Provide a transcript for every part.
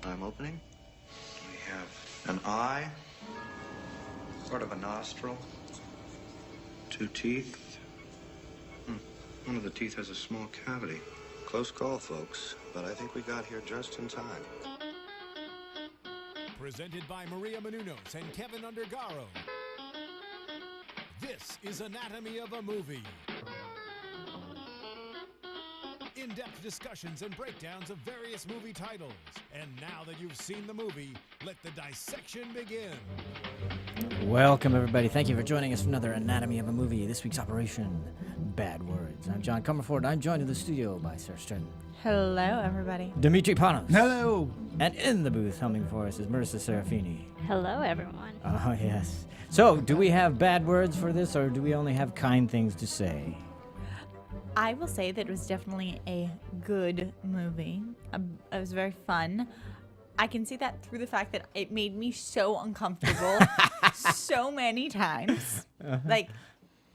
I'm opening. We have an eye, sort of a nostril, 2 teeth. One of the teeth has a small cavity. Close call, folks, but I think we got here just in time. Presented by Maria Menounos and Kevin Undergaro. This is Anatomy of a Movie. In-depth discussions and breakdowns of various movie titles. And now that you've seen the movie, let the dissection begin. Welcome, everybody. Thank you for joining us for another Anatomy of a Movie. This week's Operation Bad Words. I'm John Comerford. I'm joined in the studio by Sara Stretton. Hello, everybody. Demetri Panos. Hello. And in the booth, humming for us, is Marisa Serafin. Hello, everyone. Oh, yes. So, do we have bad words for this, or do we only have kind things to say? I will say that it was definitely a good movie. It was very fun. I can see that through the fact that it made me so uncomfortable so many times. Like,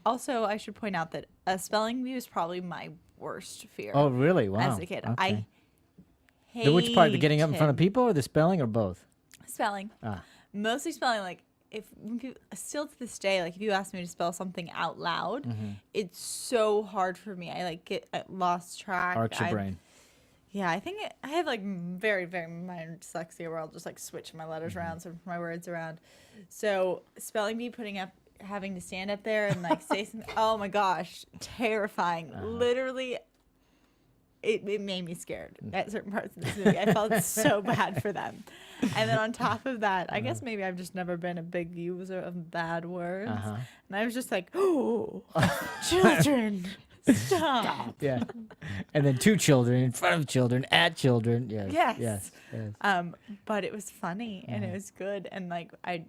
also, I should point out that a spelling bee was probably my worst fear. Oh, really? Wow. As a kid. Okay. I hated Which part? The getting up in front of people, or the spelling, or both? spelling. Mostly spelling. Like, still to this day, like if you ask me to spell something out loud, it's so hard for me. I get lost track. Arch your brain. Yeah, I think I have like very, very minor dyslexia where I'll just like switch my letters around, so my words around. So spelling bee, having to stand up there and like say something. Oh my gosh, terrifying! Literally, it made me scared at certain parts of this movie. I felt so bad for them. And then on top of that, I guess maybe I've just never been a big user of bad words. And I was just like, oh, children, stop. Yeah. And then 2 children in front of children, at children. Yes. But it was funny and it was good. And like, I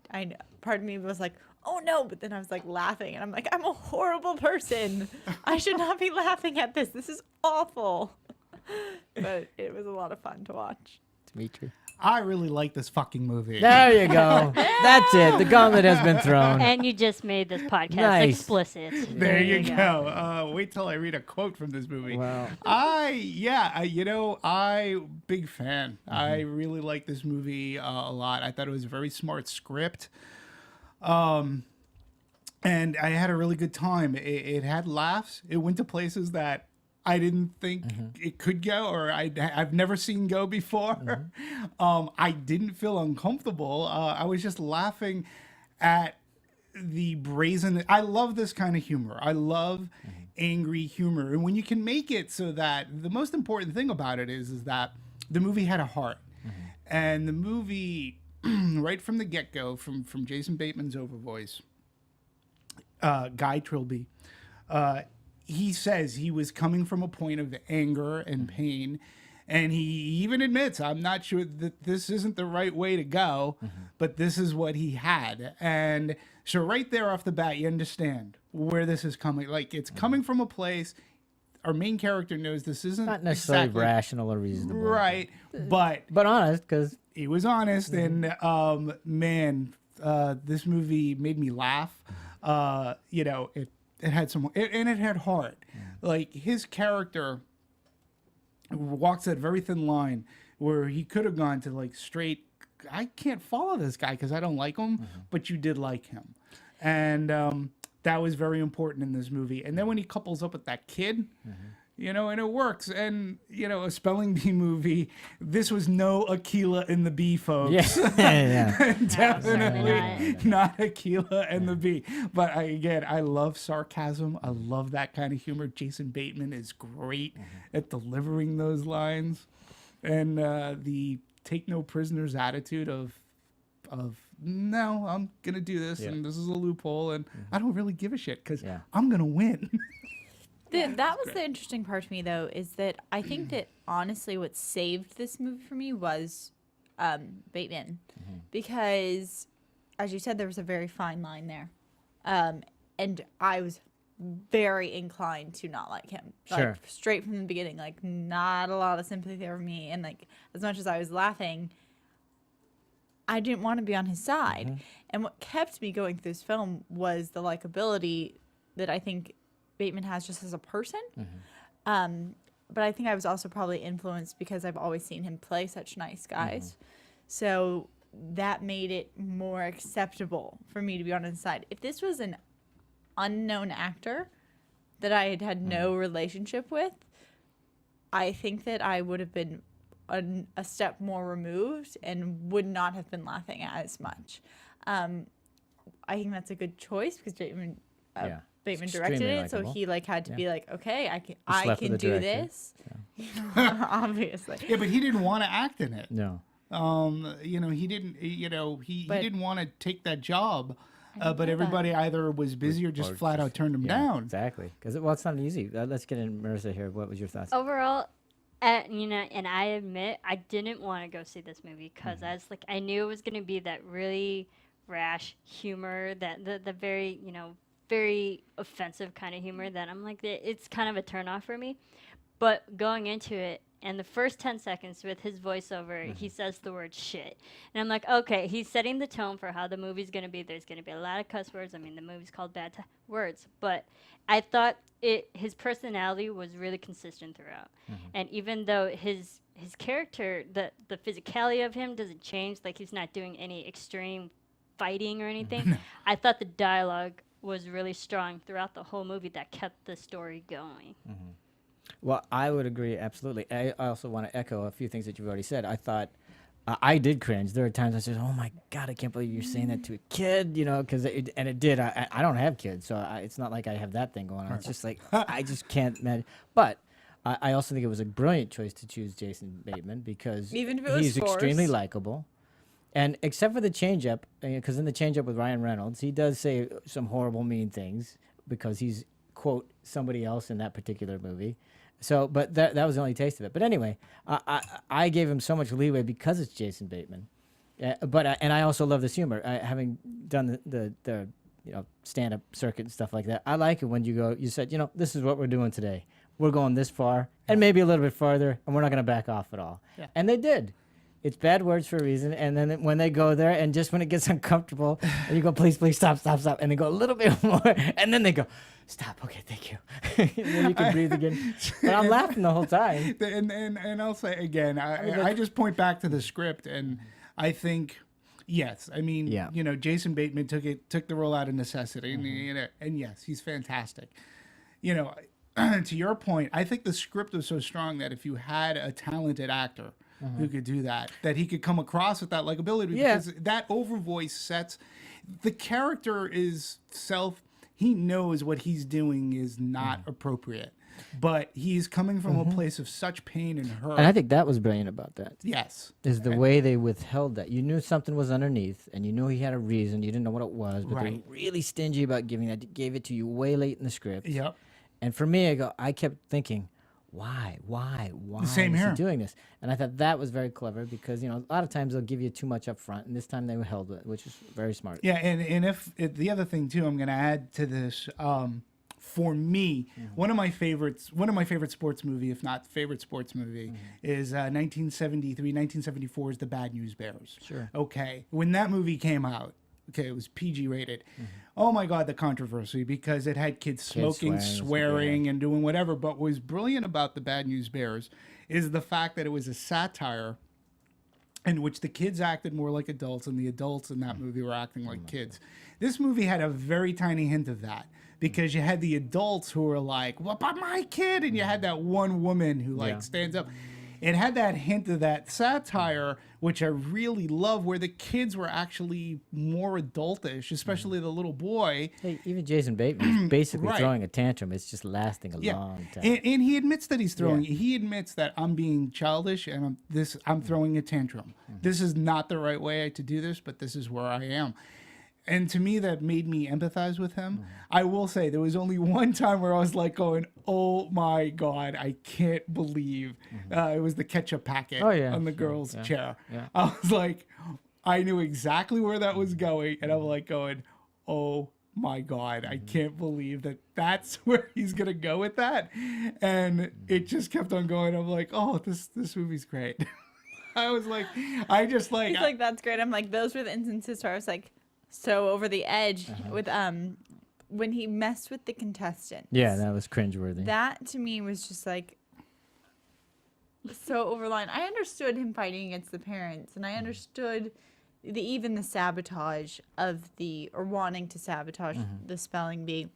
part of me was like, oh no, but then I was like laughing and I'm like, I'm a horrible person. I should not be laughing at this. This is awful. But it was a lot of fun to watch. Demetri. I really like this fucking movie. There you go. That's it. The gauntlet has been thrown. And you just made this podcast Nice. explicit. There you go. Wait till I read a quote from this movie. Wow. Big fan. I really like this movie a lot. I thought it was a very smart script. And I had a really good time. It had laughs. It went to places that I didn't think it could go, or I've never seen go before. I didn't feel uncomfortable. I was just laughing at the brazen. I love this kind of humor. I love angry humor. And when you can make it so that the most important thing about it is that the movie had a heart. And the movie, right from the get-go, from Jason Bateman's overvoice, Guy Trilby, he says he was coming from a point of anger and pain, and he even admits, I'm not sure that this isn't the right way to go, but this is what he had. And so right there off the bat, you understand where this is coming. Like, it's coming from a place, our main character knows this isn't Not necessarily exactly rational or reasonable. right, but honest, because he was honest, and this movie made me laugh. It had and it had heart. Like, his character walks that very thin line where he could have gone to like straight, I can't follow this guy because I don't like him, but you did like him. And that was very important in this movie. And then when he couples up with that kid, and it works. And, a spelling bee movie, this was no Aquila and the Bee, folks. Yeah. Definitely not Aquila and the Bee. But I love sarcasm. I love that kind of humor. Jason Bateman is great at delivering those lines. And the take no prisoners attitude of no, I'm going to do this, and this is a loophole, and I don't really give a shit because I'm going to win. That was the interesting part to me, though, is that I think that honestly what saved this movie for me was Bateman. Because, as you said, there was a very fine line there. And I was very inclined to not like him. Sure. Straight from the beginning. Like, not a lot of sympathy there for me. And, like, as much as I was laughing, I didn't want to be on his side. And what kept me going through this film was the likability that I think Bateman has just as a person. but I think I was also probably influenced because I've always seen him play such nice guys. So that made it more acceptable for me to be on his side. If this was an unknown actor that I had had no relationship with, I think that I would have been a step more removed and would not have been laughing as much. I think that's a good choice because Bateman directed it, so he like had to be like, okay, I can do this. Obviously. Yeah, but he didn't want to act in it. No. He didn't. He didn't want to take that job. But everybody either was busy or just flat out turned him down. Exactly. Because it's not easy. Let's get in, Marisa, here. What was your thoughts? Overall, and I admit I didn't want to go see this movie because I knew it was going to be that really rash humor, that the very very offensive kind of humor that I'm like, it's kind of a turnoff for me. But going into it, and the first 10 seconds with his voiceover, he says the word shit. And I'm like, okay, he's setting the tone for how the movie's going to be. There's going to be a lot of cuss words. I mean, the movie's called Bad Words. But I thought his personality was really consistent throughout. And even though his character, the physicality of him doesn't change, like he's not doing any extreme fighting or anything, I thought the dialogue was really strong throughout the whole movie that kept the story going. Well, I would agree, absolutely. I also want to echo a few things that you've already said. I thought, I did cringe. There were times I said, oh my God, I can't believe you're saying that to a kid, because it did. I don't have kids, so it's not like I have that thing going on. It's just like, I just can't imagine. But I also think it was a brilliant choice to choose Jason Bateman because even if it was he's extremely likable. And except for the change-up, because in the change-up with Ryan Reynolds, he does say some horrible, mean things because he's, quote, somebody else in that particular movie. So, but that was the only taste of it. But anyway, I gave him so much leeway because it's Jason Bateman. And I also love this humor. Having done the stand-up circuit and stuff like that, I like it when you said, this is what we're doing today. We're going this far and maybe a little bit farther, and we're not going to back off at all. Yeah. And they did. It's bad words for a reason, and then when they go there, and just when it gets uncomfortable, and you go, please, stop, and they go a little bit more, and then they go, stop, okay, thank you. And then you can breathe again. But I'm laughing the whole time. And I'll say again, I just point back to the script, and I think, yes, I mean, Jason Bateman took the role out of necessity, and yes, he's fantastic. To your point, I think the script was so strong that if you had a talented actor who could do that he could come across with that likability because that overvoice sets the character is he knows what he's doing is not appropriate, but he's coming from a place of such pain and hurt. And I think that was brilliant about that. Yes. Is the way they withheld that. You knew something was underneath, and you knew he had a reason. You didn't know what it was, but they were really stingy about giving that. Gave it to you way late in the script. Yep. And for me, I kept thinking, why Same is here. he doing this? And I thought that was very clever because, a lot of times they'll give you too much up front, and this time they held it, which is very smart. Yeah, and if the other thing, too, I'm going to add to this, for me, one of my favorite sports movie, if not favorite sports movie, is 1974 is The Bad News Bears. Sure. Okay, when that movie came out, it was PG rated. Oh my God, the controversy because it had kids smoking, swearing, and doing whatever. But what was brilliant about The Bad News Bears is the fact that it was a satire in which the kids acted more like adults and the adults in that movie were acting like kids. This movie had a very tiny hint of that because you had the adults who were like, what about my kid? And you had that one woman who stands up. It had that hint of that satire, which I really love, where the kids were actually more adultish, especially the little boy. Hey, even Jason Bateman is basically throwing a tantrum. It's just lasting a long time. And he admits that he's throwing. He admits that I'm being childish and I'm throwing a tantrum. This is not the right way to do this, but this is where I am. And to me, that made me empathize with him. I will say there was only one time where I was like going, oh my God, I can't believe it was the ketchup packet on the girl's chair. Yeah. I was like, I knew exactly where that was going. And I'm like going, oh my God, I can't believe that that's where he's going to go with that. And it just kept on going. I'm like, oh, this movie's great. I was like, He's like, that's great. I'm like, those were the instances where I was like, so over the edge with when he messed with the contestants. Yeah, that was cringeworthy. That to me was just like, so overline. I understood him fighting against the parents, and I understood even the sabotage of or wanting to sabotage the spelling bee.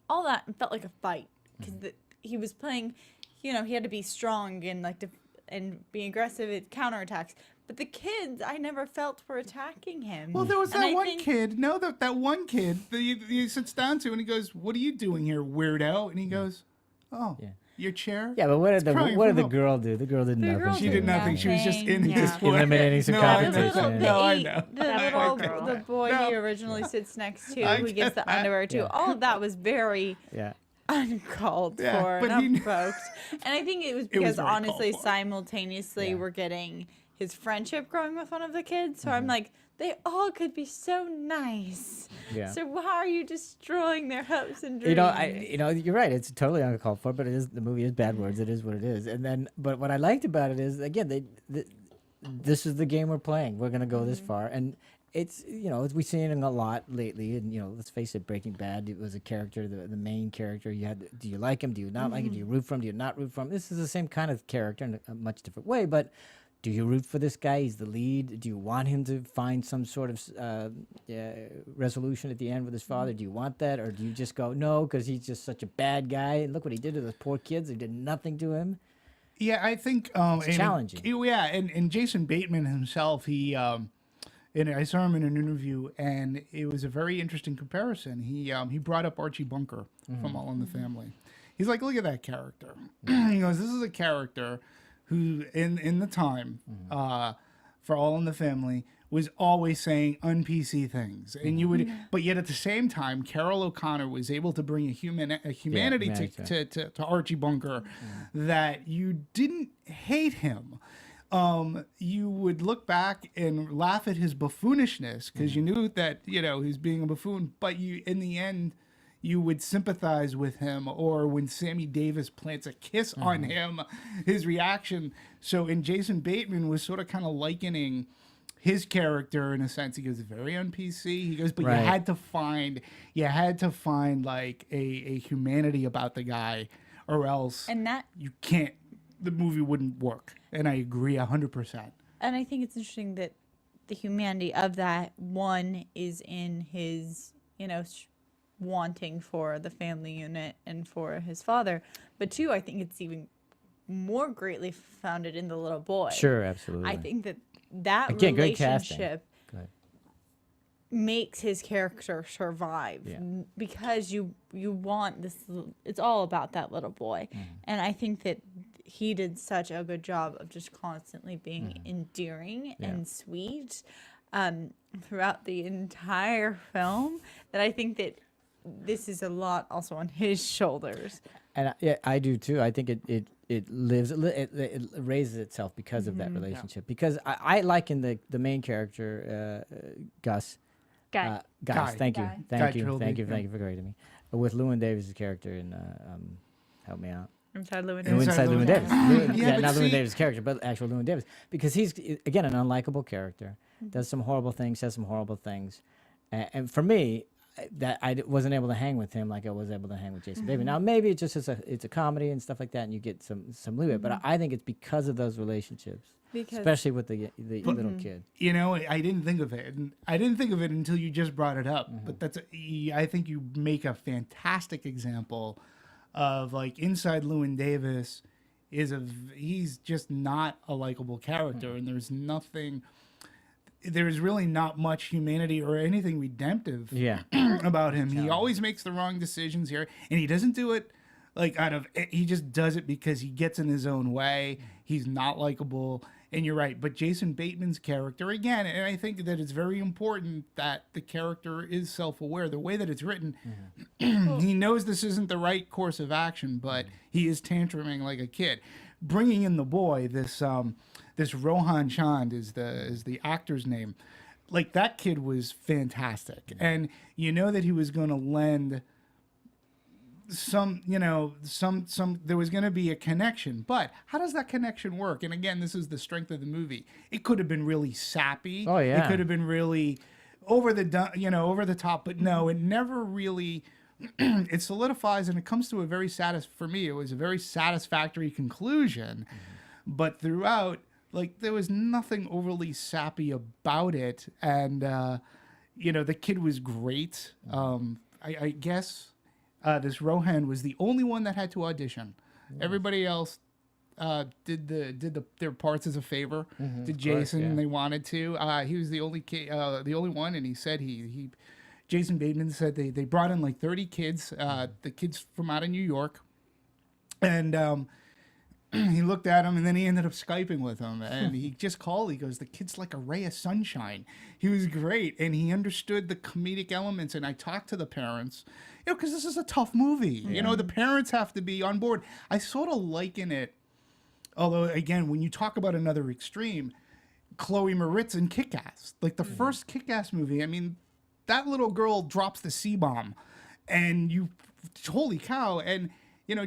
All that felt like a fight because he was playing. He had to be strong and and be aggressive at counterattacks. But the kids, I never felt were attacking him. Well, there was that one kid. No, that one kid that he sits down to and he goes, "What are you doing here, weirdo?" And he goes, "Oh, your chair." Yeah, but what did the girl do? The girl did nothing. She did nothing. She was just in his way. Eliminating some competition. I know. The boy he originally sits next to, who gets the underwear too. All of that was very uncalled for and unprovoked. And I think it was because honestly, simultaneously, we're getting his friendship growing with one of the kids. So I'm like, they all could be so nice. Yeah. So why are you destroying their hopes and dreams? You're right. It's totally uncalled for, but the movie is bad words. It is what it is. But what I liked about it is, again, this is the game we're playing. We're gonna go this far, and it's we've seen it a lot lately. And let's face it, Breaking Bad, it was a character, the main character. Do you like him? Do you not like him? Do you root for him? Do you not root for him? This is the same kind of character in a much different way, but. Do you root for this guy? He's the lead. Do you want him to find some sort of resolution at the end with his father? Do you want that? Or do you just go, no, because he's just such a bad guy? And look what he did to those poor kids. They did nothing to him. Yeah, I think... it's challenging. And Jason Bateman himself, I saw him in an interview, and it was a very interesting comparison. He brought up Archie Bunker from All in the Family. He's like, look at that character. He goes, this is a character... who in the time for All in the Family was always saying un-PC things, and but yet at the same time, Carol O'Connor was able to bring a humanity to Archie Bunker that you didn't hate him. You would look back and laugh at his buffoonishness because you knew that he's being a buffoon, but in the end. You would sympathize with him, or when Sammy Davis plants a kiss on him, his reaction. So, and Jason Bateman was sort of kind of likening his character in a sense. He goes, very un-PC. He goes, but you had to find like a humanity about the guy, or else you can't. The movie wouldn't work. And I agree 100%. And I think it's interesting that the humanity of that one is in his, wanting for the family unit and for his father, but two, I think it's even more greatly founded in the little boy. Sure, absolutely. I think that again, relationship makes his character survive because you want this. It's all about that little boy, and I think that he did such a good job of just constantly being endearing and sweet throughout the entire film. That I think that. This is a lot also on his shoulders. And I do too. I think it lives, it raises itself because of that relationship. Because I liken the main character, Gus. Guy. Thank you for correcting me. With Llewyn Davis' character in, help me out. Inside Llewyn Davis. Not Llewyn Davis' character, but actual Llewyn Davis. Because he's, again, an unlikable character. Does some horrible things, says some horrible things. And for me, that I wasn't able to hang with him like I was able to hang with Jason Bateman. Now maybe it's just it's a comedy and stuff like that, and you get some leeway. But I think it's because of those relationships, especially with the little kid. I didn't think of it. I didn't think of it until you just brought it up. But I think you make a fantastic example of like inside Llewyn Davis he's just not a likable character, and there's really not much humanity or anything redemptive about him. He always makes the wrong decisions here, and he doesn't do it he just does it because he gets in his own way. He's not likable, and you're right. But Jason Bateman's character, again, and I think that it's very important that the character is self-aware. The way that it's written, he knows this isn't the right course of action, but he is tantruming like a kid. Bringing in the boy, this Rohan Chand is the actor's name. Like, that kid was fantastic. And that he was going to lend some there was going to be a connection. But how does that connection work? And again, this is the strength of the movie. It could have been really sappy. Oh, yeah. It could have been really over the top, but no, it never really it solidifies, and it comes to for me, it was a very satisfactory conclusion. but throughout, like, there was nothing overly sappy about it. And, the kid was great. I guess this Rohan was the only one that had to audition. Everybody else did their parts as a favor. Did Jason, and they wanted to. He was the only kid, the only one, and he said Jason Bateman said they brought in like 30 kids, the kids from out of New York, and he looked at him, and then he ended up Skyping with him, and he just called. He goes, "The kid's like a ray of sunshine." He was great, and he understood the comedic elements. And I talked to the parents, because this is a tough movie. The parents have to be on board. I sort of liken it, although again, when you talk about another extreme, Chloe Moretz in Kick-Ass, like the first Kick-Ass movie. I mean, that little girl drops the C-bomb, and holy cow! And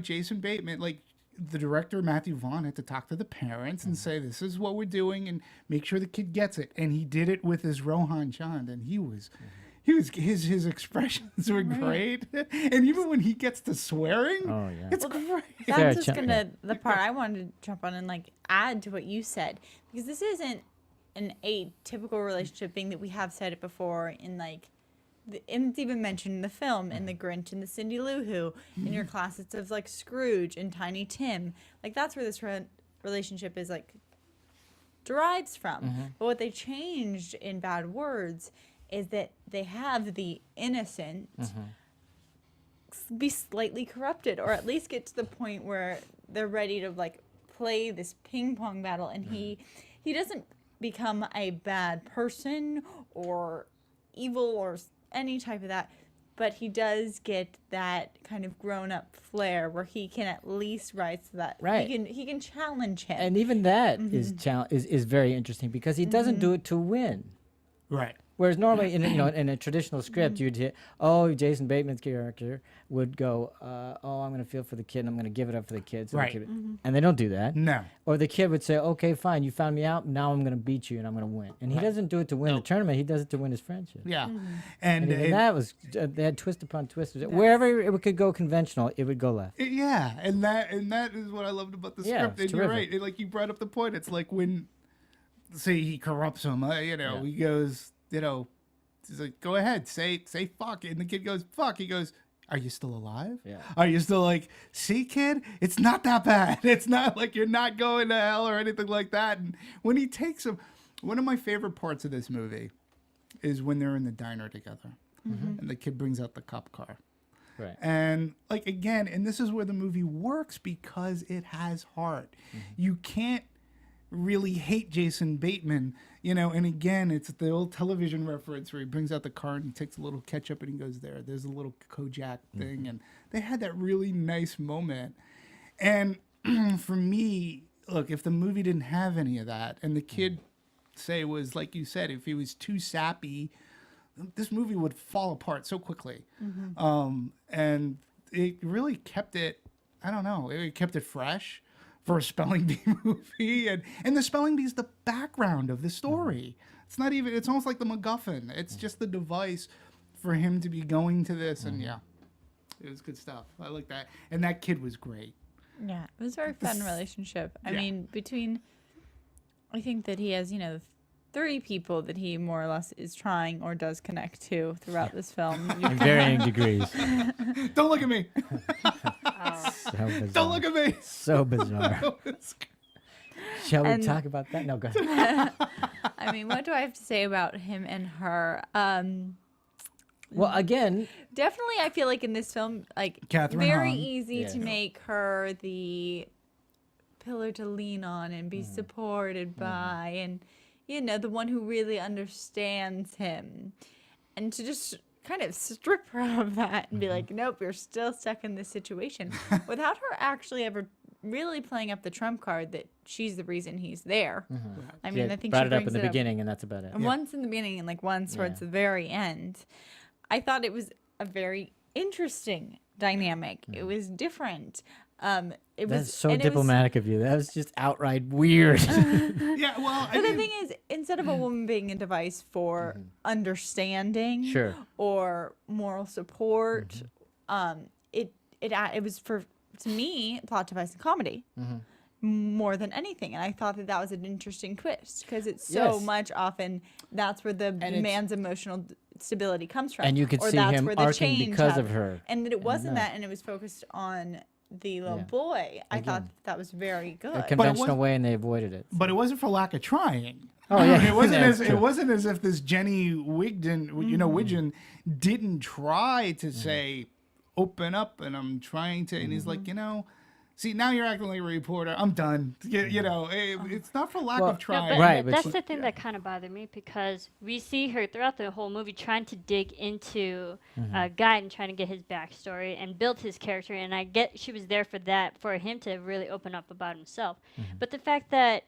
Jason Bateman, like, the director, Matthew Vaughn, had to talk to the parents and say, this is what we're doing, and make sure the kid gets it. And he did it with his Rohan Chand, and his expressions were great. And even when he gets to swearing, it's great. That's just the part I wanted to jump on and like add to what you said, because this isn't an atypical relationship thing that we have said it before in like. And it's even mentioned in the film, in The Grinch and the Cindy Lou Who, in your classics of like Scrooge and Tiny Tim. Like that's where this relationship is like derives from. But what they changed in Bad Words is that they have the innocent be slightly corrupted, or at least get to the point where they're ready to like play this ping pong battle, and he doesn't become a bad person or evil or any type of that, but he does get that kind of grown-up flair where he can at least rise to that. Right. He can challenge him. And even that is very interesting, because he doesn't do it to win. Right. Whereas normally in a traditional script, you'd hear, Jason Bateman's character would go, I'm going to feel for the kid, and I'm going to give it up for the kid. So Right. And they don't do that. No. Or the kid would say, okay, fine, you found me out, now I'm going to beat you and I'm going to win. And he doesn't do it to win the tournament, he does it to win his friendship. Yeah. And even that was, they had twist upon twist. Wherever it could go conventional, it would go left. Yeah, and that is what I loved about the script. And you're right. Like you brought up the point. It's like when, say he corrupts him, he goes, he's like, go ahead, say fuck. And the kid goes, fuck. He goes, are you still alive? Yeah. Are you still like, see, kid, it's not that bad. It's not like you're not going to hell or anything like that. And when he takes him, one of my favorite parts of this movie is when they're in the diner together and the kid brings out the cop car. Right. And like, again, and this is where the movie works because it has heart. You can't really hate Jason Bateman, and again, it's the old television reference where he brings out the car and he takes a little ketchup and he goes, there's a little Kojak thing. And they had that really nice moment. And for me, look, if the movie didn't have any of that, and the kid, say, was, like you said, if he was too sappy, this movie would fall apart so quickly. And it really kept it, I don't know, it kept it fresh for a spelling bee movie, and the spelling bee is the background of the story. It's not even, it's almost like the MacGuffin. It's just the device for him to be going to this, and it was good stuff. I like that. And that kid was great. Yeah, it was a very fun relationship. I mean, I think that he has, 3 people that he more or less is trying or does connect to throughout this film. In varying degrees. Don't look at me. So bizarre. Don't look at me. So bizarre. Shall we talk about that? No, go ahead. I mean, what do I have to say about him and her? Well, again, definitely, I feel like in this film, like Kathryn very Hahn. easy to make her the pillar to lean on and be supported by, and the one who really understands him, and to just kind of strip her of that and be like, nope, you're still stuck in this situation, without her actually ever really playing up the trump card that she's the reason he's there. I mean, I think brought she it up brings in the it beginning, and that's about it. once in the beginning and like once towards the very end. I thought it was a very interesting dynamic. It was different. That's so diplomatic of you. That was just outright weird. Yeah, well, But the thing is, instead of a woman being a device for understanding or moral support, it was for, to me, plot device and comedy. more than anything. And I thought that was an interesting twist because it's so Yes. much often that's where the man's emotional stability comes from. And you could or see that's him where the arcing change because of happens. her. And that it wasn't that. that, and it was focused on the little Yeah. boy. I thought Again. that was very good. A conventional way, and they avoided it. But it wasn't for lack of trying. Oh, yeah. It wasn't That's as true. it wasn't as if this Jenny Widgeon didn't try to say, open up, and I'm trying to, and he's like, see, now you're acting like a reporter. I'm done. It's not for lack Well, of trying. but Right, but that's she- the thing that kind of bothered me because we see her throughout the whole movie trying to dig into Guy and trying to get his backstory and build his character. And I get she was there for that, for him to really open up about himself. But the fact that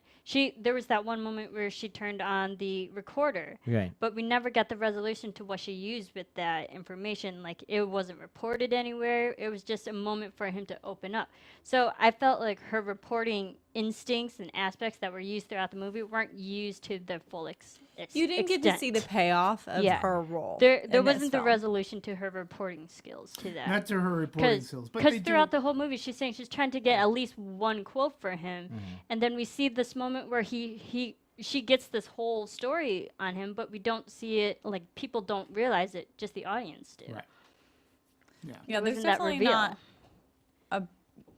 there was that one moment where she turned on the recorder, Right. but we never got the resolution to what she used with that information. Like, it wasn't reported anywhere. It was just a moment for him to open up. So I felt like her reporting instincts and aspects that were used throughout the movie weren't used to their full extent. You didn't get to see the payoff of her role. There in this wasn't the film. resolution to her reporting skills to that. Not to her reporting skills, but Because they throughout do. the whole movie, she's saying she's trying to get at least one quote for him, and then we see this moment where she gets this whole story on him, but we don't see it. Like, people don't realize it; just the audience do. Right. Yeah. Yeah, there's wasn't that definitely reveal.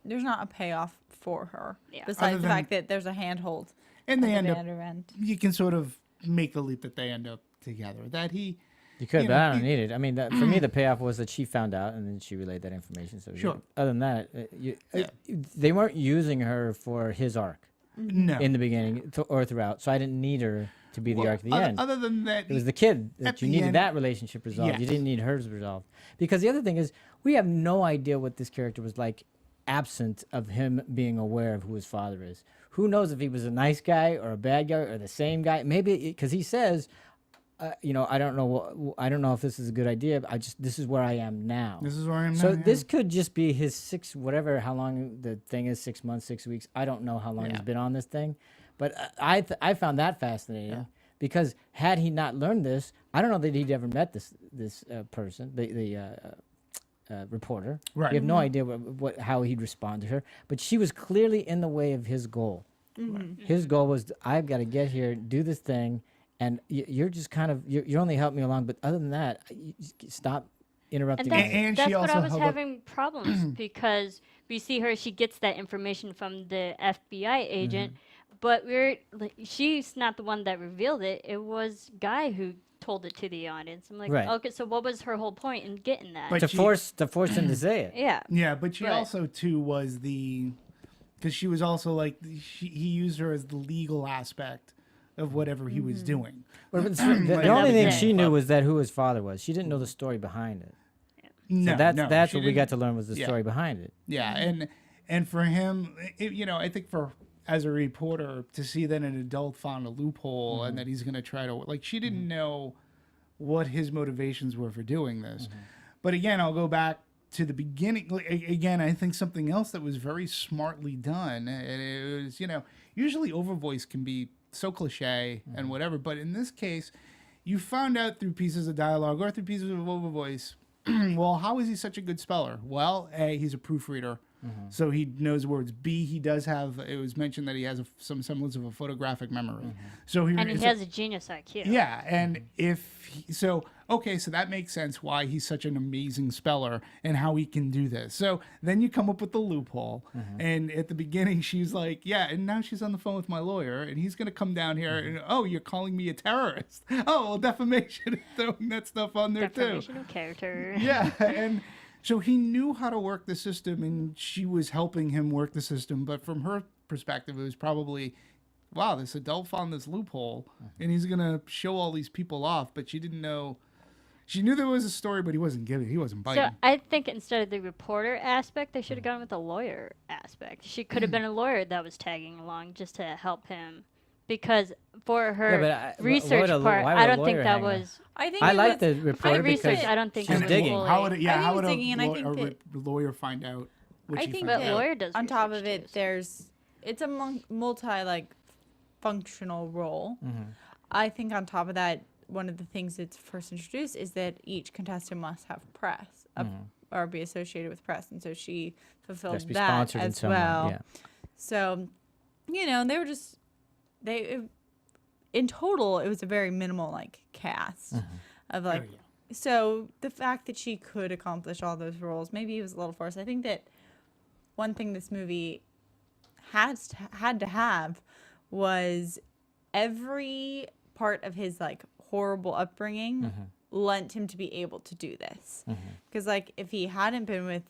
there's not a payoff for her. Yeah. Besides Other the fact than- that there's a handhold And they at end the up. other end. You can sort of make the leap that they end up together. That he. You could, You but know, I don't need it. I mean, for me, the payoff was that she found out and then she relayed that information. So Sure. other than that, they weren't using her for his arc No. in the beginning or throughout. So I didn't need her to be the Well, arc at the end. Other than that, It was the kid at that you the needed end- that relationship resolved. You Yes. didn't need hers resolved. Because the other thing is, we have no idea what this character was like absent of him being aware of who his father is. Who knows if he was a nice guy or a bad guy or the same guy? Maybe because he says, I don't know. I don't know if this is a good idea. But this is where I am now. This is where I am So now. this could just be his how long the thing is, 6 months, 6 weeks. I don't know how long he's been on this thing, but I found that fascinating because had he not learned this, I don't know that he'd ever met this person, the reporter. Right. We have no idea how he'd respond to her, but she was clearly in the way of his goal. His goal was, I've got to get here, do this thing, and you're just kind of you're only helping me along. But other than that, you stop interrupting And me. that's, And that's she what also I was held up- having problems because we see her, she gets that information from the FBI agent, but she's not the one that revealed it. It was Guy who told it to the audience. I'm like, Right. okay, so what was her whole point in getting that? But to she- force him to say it. yeah. Yeah, but she But- also too was because she was also like he used her as the legal aspect of whatever he was doing. But the Like, only thing Yeah. she knew was that who his father was. She didn't know the story behind it. No, So that's she what we got didn't- to learn was the yeah. story behind it. Yeah, and for him, I think as a reporter to see that an adult found a loophole and that he's going to try to she didn't know what his motivations were for doing this. But again, I'll go back to the beginning. Again, I think something else that was very smartly done, and it was, usually overvoice can be so cliche and whatever, but in this case, you found out through pieces of dialogue or through pieces of overvoice, well, how is he such a good speller? Well, A, he's a proofreader, so he knows words. B, he does have, it was mentioned that he has some semblance of a photographic memory. So And he has a genius IQ. yeah, and so that makes sense why he's such an amazing speller and how he can do this. So then you come up with the loophole, and at the beginning she's like, yeah, and now she's on the phone with my lawyer, and he's gonna come down here and you're calling me a terrorist. Oh, well, defamation, throwing that stuff on there too. Defamation of character. Yeah, and so he knew how to work the system, and she was helping him work the system. But from her perspective, it was probably, wow, this adult found this loophole, and he's gonna show all these people off. But she didn't know. She knew there was a story, but he wasn't biting. So I think instead of the reporter aspect, they should have gone with the lawyer aspect. She could have been a lawyer that was tagging along just to help him. Because for her research part, I don't think that was. I like the For reporter the research, because I don't think she's it was digging. fully- How would I think how he's would digging, and I think that- lawyer find out? What I she think found But that out? lawyer does on top of research it, too, it's a multi functional role. I think on top of that, one of the things that's first introduced is that each contestant must have press or be associated with press, and so she fulfilled Has to be that sponsored in as some way, well. yeah. So you know, they were just in total it was a very minimal like cast of like. So the fact that she could accomplish all those roles, maybe it was a little forced. I think that one thing this movie had to have was every part of his like horrible upbringing lent him to be able to do this. Because like if he hadn't been with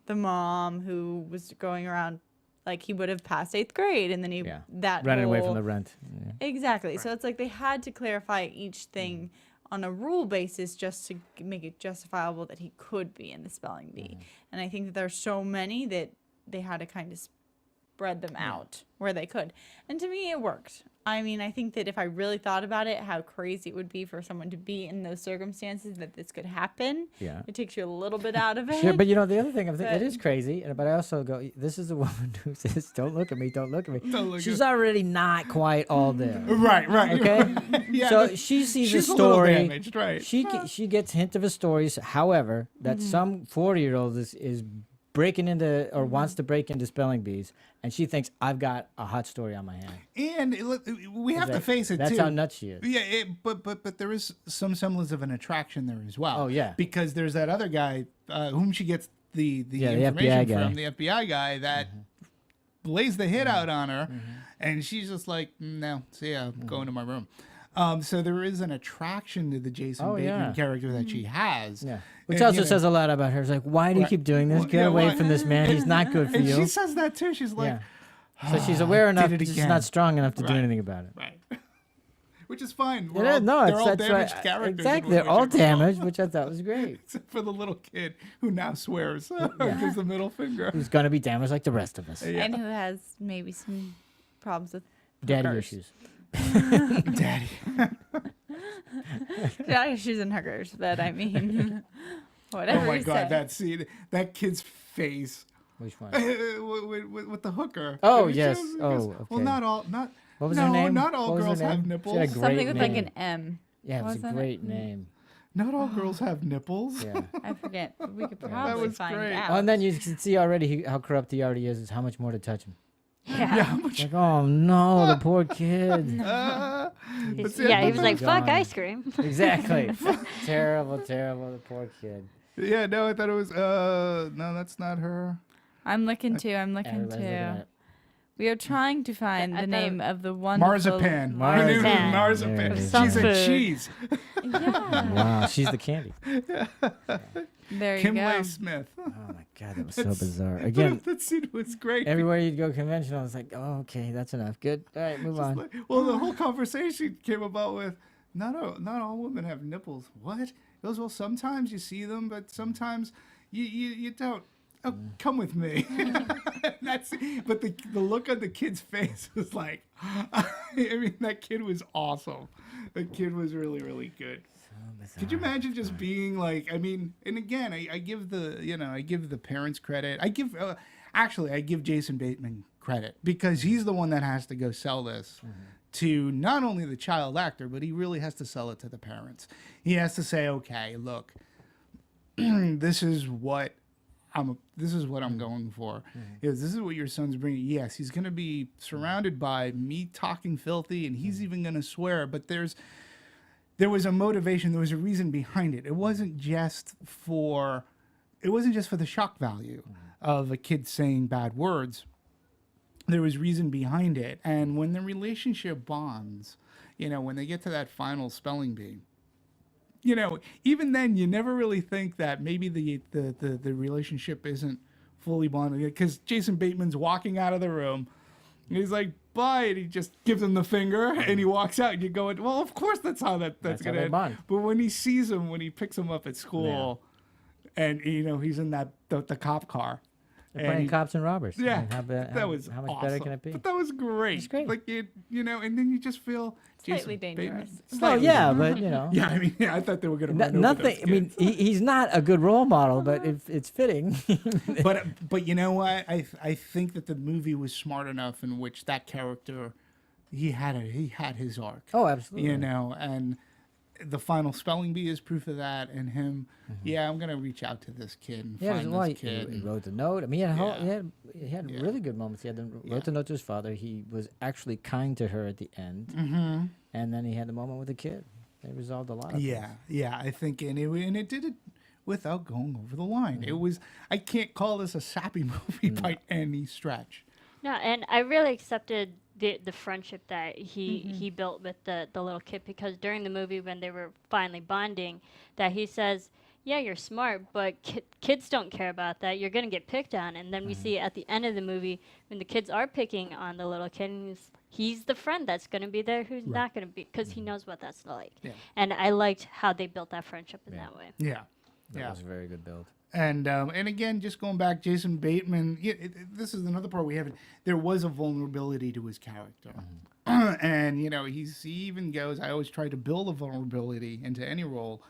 the mom who was going around, like he would have passed 8th grade, and then he that running away whole- from the rent. Yeah. Exactly. So it's like they had to clarify each thing on a rule basis just to make it justifiable that he could be in the spelling bee. And I think that there's so many that they had to kind of spread them out where they could. And to me, it worked. I mean, I think that if I really thought about it, how crazy it would be for someone to be in those circumstances that this could happen. Yeah. It takes you a little bit out of it. Sure, but you know the other thing, I think it But- is crazy, but I also go, this is a woman who says, "Don't look at me, don't look at me." Don't look She's at- already not quite all there. Right. Okay, Yeah, so but she sees she's a a little story. damaged, right. She gets hint of a story. However, that some 40-year-old is breaking into or wants to break into spelling bees, and she thinks I've got a hot story on my hand. And we have to face it That's too. how nuts she is. Yeah, but there is some semblance of an attraction there as well. Oh, yeah. Because there's that other guy whom she gets the the information FBI guy. from, the FBI guy that lays the hit out on her, and she's just like, no, see ya, I'm going to my room. So there is an attraction to the Jason Oh, Bateman yeah. character that she has. Yeah, which And, also you know, says a lot about her. It's like, why do you Right. keep doing this? Well, Get yeah, away why- from this man. He's not good for and you. she says that too. She's like, Yeah. So she's aware enough, did it just again. not strong enough to do Right. anything about it. right. Which is fine. It We're is, all, no, they're it's all that's damaged right. characters. in Exactly, one they're way, all shape, or form. damaged, which I thought was great. Except for the little kid who now swears, gives the middle finger. Who's gonna be damaged like the rest of us? And who has maybe some problems with Daddy hookers. issues. Daddy. Daddy issues and hookers, but I mean, whatever Oh my you God, say. that scene, that kid's face Which one? with the hooker. Oh, And he yes. shows- he Oh, goes, Well, okay. not What was no, her name? not all What was her girls have name? nipples. She had a great Something with like name. an M. Yeah, it was a Wasn't it? great name. Not all girls have nipples. Yeah. I forget. We could That probably was find great. out. Oh, and then you can see already how corrupt he already is how much more to touch him. Yeah. Like, oh no, the poor kid. He's- see, I yeah, he thought was that like, was fuck gone. ice cream. Exactly. Terrible, the poor kid. Yeah, no, I thought it was. No, that's not her. I'm looking too. I'm looking Everybody's looking at too. it. We are trying to find I the thought- name of the wonderful Marzipan. Her name is Marzipan. Marzipan. There it is. She's a Some food. cheese. Yeah. Wow, she's the candy. There you Kimley go. Smith. Oh my god, that was so bizarre. Again, That scene was great. everywhere you'd go conventional, it's like, oh, okay, that's enough. Good. All right, move on. Well, the whole conversation came about with not all women have nipples. What? He goes, well, sometimes you see them, but sometimes you don't. Oh, come with me. That's but the look on the kid's face was like, I mean, that kid was awesome. The kid was really, really good. Could you imagine just being like, I mean, and again, I give the parents credit. I give Jason Bateman credit because he's the one that has to go sell this to not only the child actor, but he really has to sell it to the parents. He has to say, okay, look, this is what I'm going for. This is what your son's bringing. Yes, he's going to be surrounded by me talking filthy, and he's even going to swear. But there was a motivation. There was a reason behind it. It wasn't just for the shock value of a kid saying bad words. There was reason behind it. And when the relationship bonds, when they get to that final spelling bee, even then you never really think that maybe the relationship isn't fully bonded, because Jason Bateman's walking out of the room. And he's like, bye, and he just gives him the finger, and he walks out, and you're going, well, of course that's how that's That's going how to they end. bond. But when he sees him, when he picks him up at school, and, he's in the cop car. They're playing cops and robbers. I Yeah, mean, how much awesome. better can it be? But that was great. It's great. Like, and then you just feel Slightly Jason dangerous. Bateman- Oh slightly yeah, dangerous. but Yeah, I mean, I thought they were going to run over nothing. those I mean, kids. he's not a good role model, but it's fitting. but you know what? I think that the movie was smart enough in which that character, he had his arc. Oh, absolutely. And the final spelling bee is proof of that, and him. Yeah, I'm gonna reach out to this kid and Yeah, find well, this kid. he wrote the note. I mean, Yeah. he had Yeah. really good moments. He had wrote the note to his father. He was actually kind to her at the end, Mm-hmm. and then he had the moment with the kid. They resolved a lot of Yeah, things. yeah. I think, and it did it without going over the line. It was. I can't call this a sappy movie by any stretch. No, and I really accepted the friendship that he built with the little kid, because during the movie when they were finally bonding, that he says, yeah, you're smart, but kids don't care about that. You're going to get picked on. And then we see at the end of the movie when the kids are picking on the little kid, and he's the friend that's going to be there who's not going to be, because he knows what that's like. Yeah. And I liked how they built that friendship in that way. Yeah, That was a very good build. And again, just going back, Jason Bateman. This is another part we haven't. There was a vulnerability to his character, and he even goes, "I always try to build a vulnerability into any role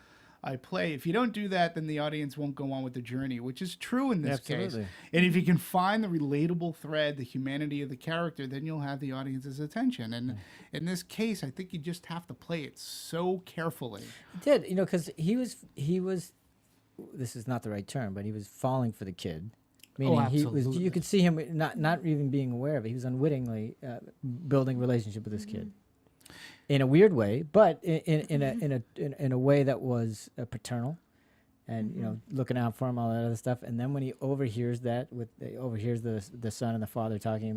I play. If you don't do that, then the audience won't go on with the journey," which is true in this case. Absolutely. And if you can find the relatable thread, the humanity of the character, then you'll have the audience's attention. And in this case, I think you just have to play it so carefully. He did, because he was. This is not the right term, but he was falling for the kid. Meaning he was. absolutely. You could see him not even being aware of it. He was unwittingly building a relationship with this kid, in a weird way, but in a way that was paternal, and looking out for him, all that other stuff. And then when he overhears that, overhears the son and the father talking,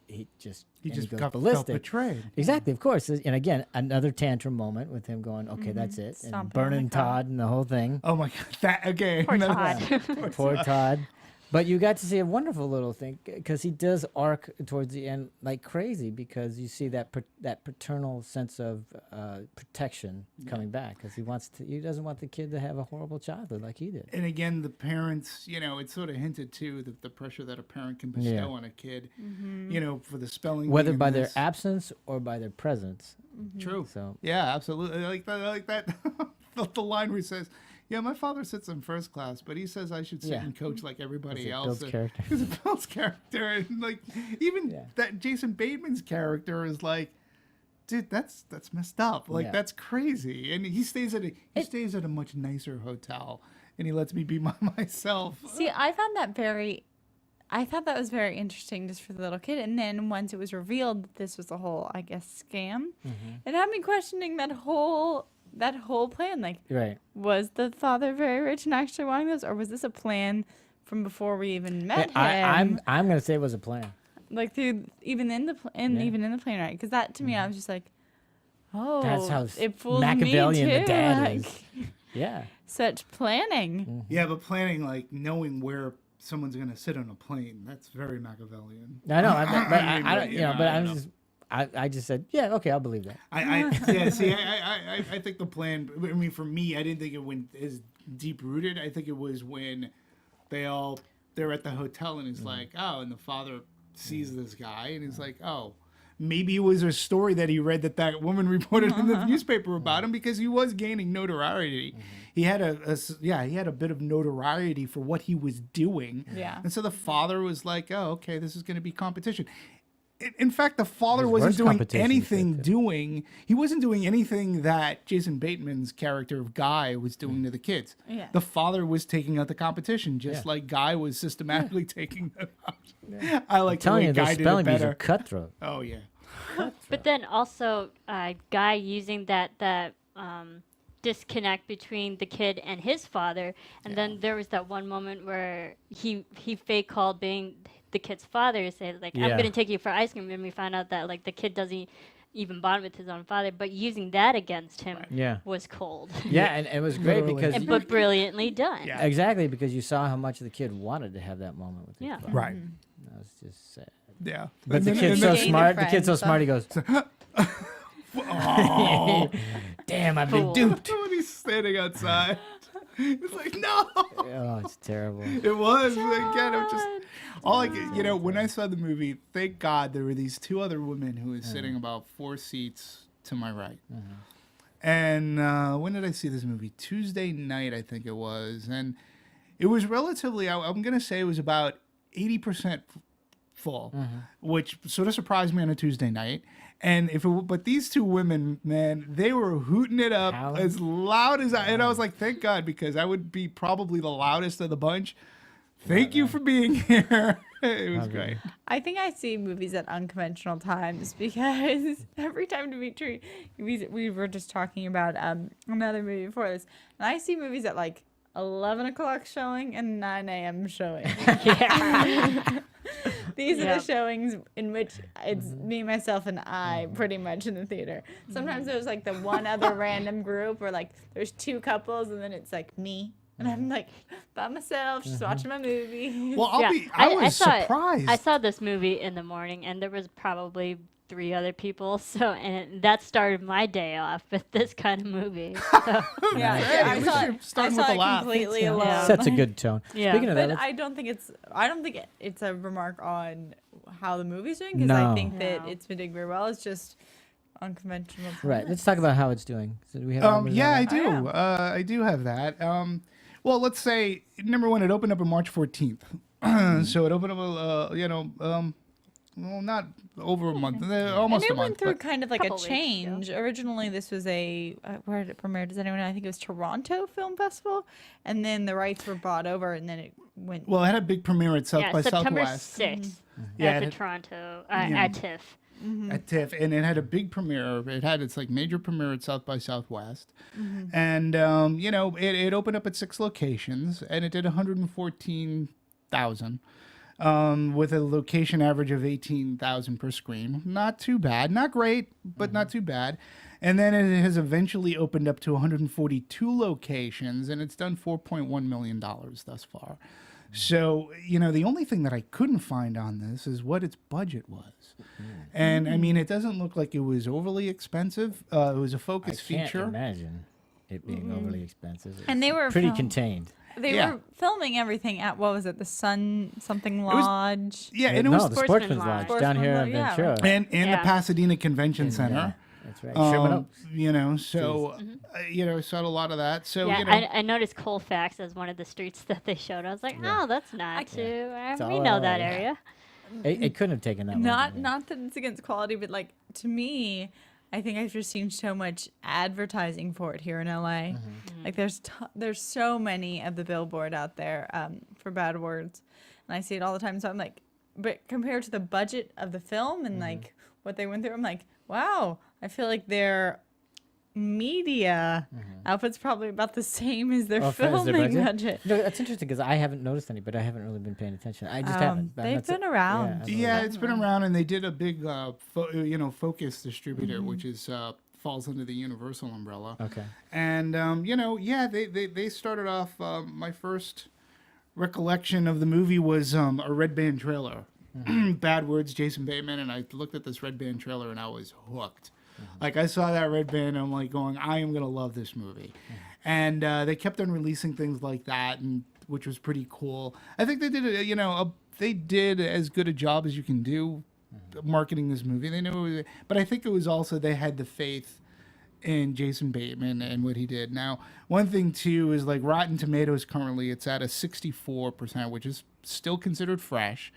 he just goes felt ballistic. betrayed. Exactly, of course. And again, another tantrum moment with him going, okay, that's it. And Stomping on burning the car. Todd and the whole thing. Oh my God! That again. Poor Todd. Poor Todd. But you got to see a wonderful little thing, because he does arc towards the end like crazy, because you see that that paternal sense of protection coming back, because he doesn't want the kid to have a horrible childhood like he did. And again, the parents, it's sort of hinted too that the pressure that a parent can bestow on a kid, for the spelling, Whether bee in by their this. absence or by their presence. True. So Yeah, absolutely. I like that. the line where he says, "Yeah, my father sits in first class, but he says I should sit and coach like everybody it else." builds character. Because it builds character, and even that Jason Bateman's character is like, dude, that's messed up. That's crazy. And he stays at a much nicer hotel, and he lets me be myself. See, I thought that was very interesting just for the little kid. And then once it was revealed that this was a whole, I guess, scam, it had me questioning that whole plan. Like, right. was the father very rich and actually wanting this, or was this a plan from before we even met him? I'm gonna say it was a plan. Like through even in the plane ride, because that to me I was just like, oh, That's how it fooled Machiavellian me too. the dad like, is. Yeah. such planning. Yeah, but planning, knowing where someone's going to sit on a plane, that's very Machiavellian. I know, I don't. But I I'm don't just. I just said, yeah, okay, I'll believe that. I think the plan, I mean, for me, I didn't think it went as deep rooted. I think it was when they're at the hotel and it's like, oh, and the father sees this guy and he's like, oh, maybe it was a story that he read that woman reported in the newspaper about him, because he was gaining notoriety. He had he had a bit of notoriety for what he was doing. Yeah. And so the father was like, oh, okay, this is going to be competition. In fact, the father There's wasn't worse doing competition, anything he wasn't doing anything that Jason Bateman's character of Guy was doing to the kids. Yeah. The father was taking out the competition, just like Guy was systematically taking them out. Yeah. I like the telling way you, Guy those did it spelling bees better. are cutthroat. Oh, yeah. But then also, Guy using that disconnect between the kid and his father, and then there was that one moment where he fake called being the kid's father to say, like, I'm Yeah. gonna take you for ice cream, and we found out that the kid doesn't even bond with his own father, but using that against him Yeah. was cold. Yeah, and it was great Literally. because But brilliantly done. Yeah. exactly, because you saw how much the kid wanted to have that moment with his Yeah. father. Right. That was just sad. Yeah. But And the then- kid's and so then- smart. The kid's so friends, smart. He goes, Oh, "Damn, I've been Fool. duped." when he's standing outside. It's like, no. Oh, it's terrible. It was. Again, it was just... All I could, when I saw the movie, thank God there were these two other women who was sitting about 4 seats to my right. And when did I see this movie? Tuesday night, I think it was. And it was relatively, I'm going to say it was about 80% full, which sort of surprised me on a Tuesday night. And but these two women, man, they were hooting it up as loud as I. And I was like, thank God, because I would be probably the loudest of the bunch. Thank you for being here. It was great. I think I see movies at unconventional times because every time Demetri, we were just talking about another movie before this, and I see movies at like 11 o'clock showing and 9 a.m. showing. These are the showings in which it's me, myself, and I pretty much in the theater. Sometimes there's like the one other random group where like there's two couples and then it's like me. And I'm like by myself, just watching my movie. Well, I was surprised. I saw this movie in the morning, and there was probably 3 other people. So, and that started my day off with this kind of movie. So. I saw it completely alone. Sets a good tone. Yeah. Speaking of But that, I don't think it's a remark on how the movie's doing because I think that it's been doing very well. It's just unconventional. right. Let's talk about how it's doing. So do we have numbers on I that? do. I do have that. Well, let's say number one, it opened up on March 14th. So it opened up, well, not over a month, almost And a it month. went through but- kind of like a Couple weeks, change. Originally, this was where did it premiere? Does anyone know? I think it was Toronto Film Festival. And then the rights were bought over and then it went. Well, it had a big premiere at South by September Southwest 6th Yeah, at the it- Toronto, at TIFF. at TIFF, and it had a big premiere. It had its like major premiere at South by Southwest, and it opened up at 6 locations, and it did 114,000. With a location average of 18,000 per screen. Not too bad. Not great, but not too bad. And then it has eventually opened up to 142 locations, and it's done $4.1 million thus far. So, the only thing that I couldn't find on this is what its budget was. And, I mean, it doesn't look like it was overly expensive. It was a focus I can't feature. imagine it being overly expensive. And they were pretty contained. They Yeah. were filming everything at, what was it, the Sun something Lodge? Yeah, and it no, was the Sportsman's Sportsman's Lodge Lodge. down here in Sportsman's Lodge, Ventura. and the Yeah. Pasadena Convention Yeah, Center. that's right. Sherman Oaks. So, I saw a lot of that. So, Yeah, I noticed Colfax as one of the streets that they showed. I was like, oh, that's not too. It's We all know that LA. area. It couldn't have taken that long. Not that it's against quality, but like to me, I think I've just seen so much advertising for it here in LA. Like there's so many of the billboard out there for Bad Words, and I see it all the time. So I'm like, but compared to the budget of the film and like what they went through, I'm like, wow, I feel like their media output's probably about the same as their As their filming budget. No, that's interesting because I haven't noticed any, but I haven't really been paying attention. I just haven't. I'm They've not been around. Yeah, it's been around, and they did a big, Focus distributor, which is falls under the Universal umbrella. Okay. And they started off. My first recollection of the movie was a Red Band trailer, Bad Words, Jason Bateman, and I looked at this Red Band trailer and I was hooked. Like I saw that Red Band, I'm like going, I am gonna love this movie, and they kept on releasing things like that, and which was pretty cool. I think they did, they did as good a job as you can do marketing this movie. They knew, it was, but I think it was also they had the faith in Jason Bateman and what he did. Now, one thing too is like Rotten Tomatoes currently it's at a 64%, which is still considered fresh.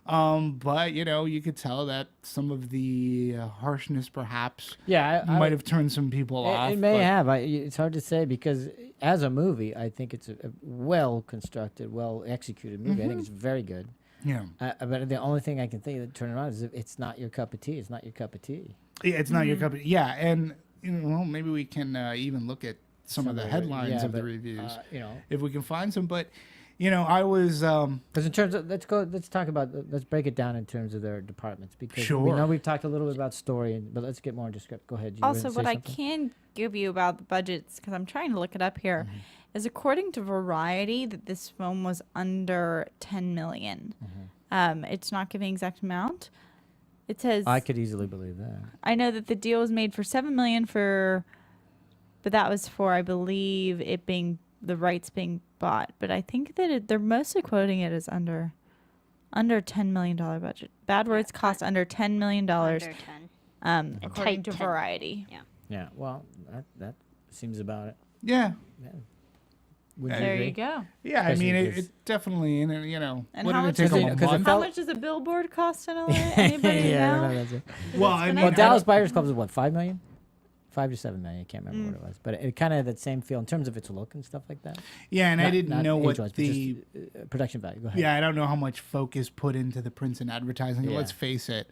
But you could tell that some of the harshness perhaps might have turned some people off. It may have. It's hard to say because as a movie, I think it's a well constructed, well executed movie. I think it's very good. Yeah. But the only thing I can think that turn it on is if it's not your cup of tea. It's not your cup of tea. Yeah, it's not your cup of Yeah, and maybe we can even look at some of the headlines of the reviews. If we can find some, but I was because in terms of let's break it down in terms of their departments because we know we've talked a little bit about story, but let's get more into script. Go ahead. Also, what I can give you about the budgets, because I'm trying to look it up here, is according to Variety that this film was under 10 million. It's not giving exact amount. It says I could easily believe that. I know that the deal was made for 7 million but that was for I believe it being the rights being bought. But I think that they're mostly quoting it as under $10 million budget. Bad Words cost under $10 million. Under 10. According to 10. Variety. Yeah. Yeah. Well, that seems about it. Yeah. Would you There agree? you go. Yeah, I Especially mean, because- it definitely, you know, And what how did it much take is them it- a because it month? How felt- much does a billboard cost in LA? Anybody yeah, I know? don't know. That's it. Well, I mean, Well, I Dallas don't- Buyers Club is what, 5 million? 5 to 7 million. I can't remember what it was, but it kind of had that same feel in terms of its look and stuff like that. yeah, and I Not- didn't not know what age-wise, but the just, production value. Go ahead. yeah, I don't know how much focus put into the prints and advertising. Yeah. Let's face it,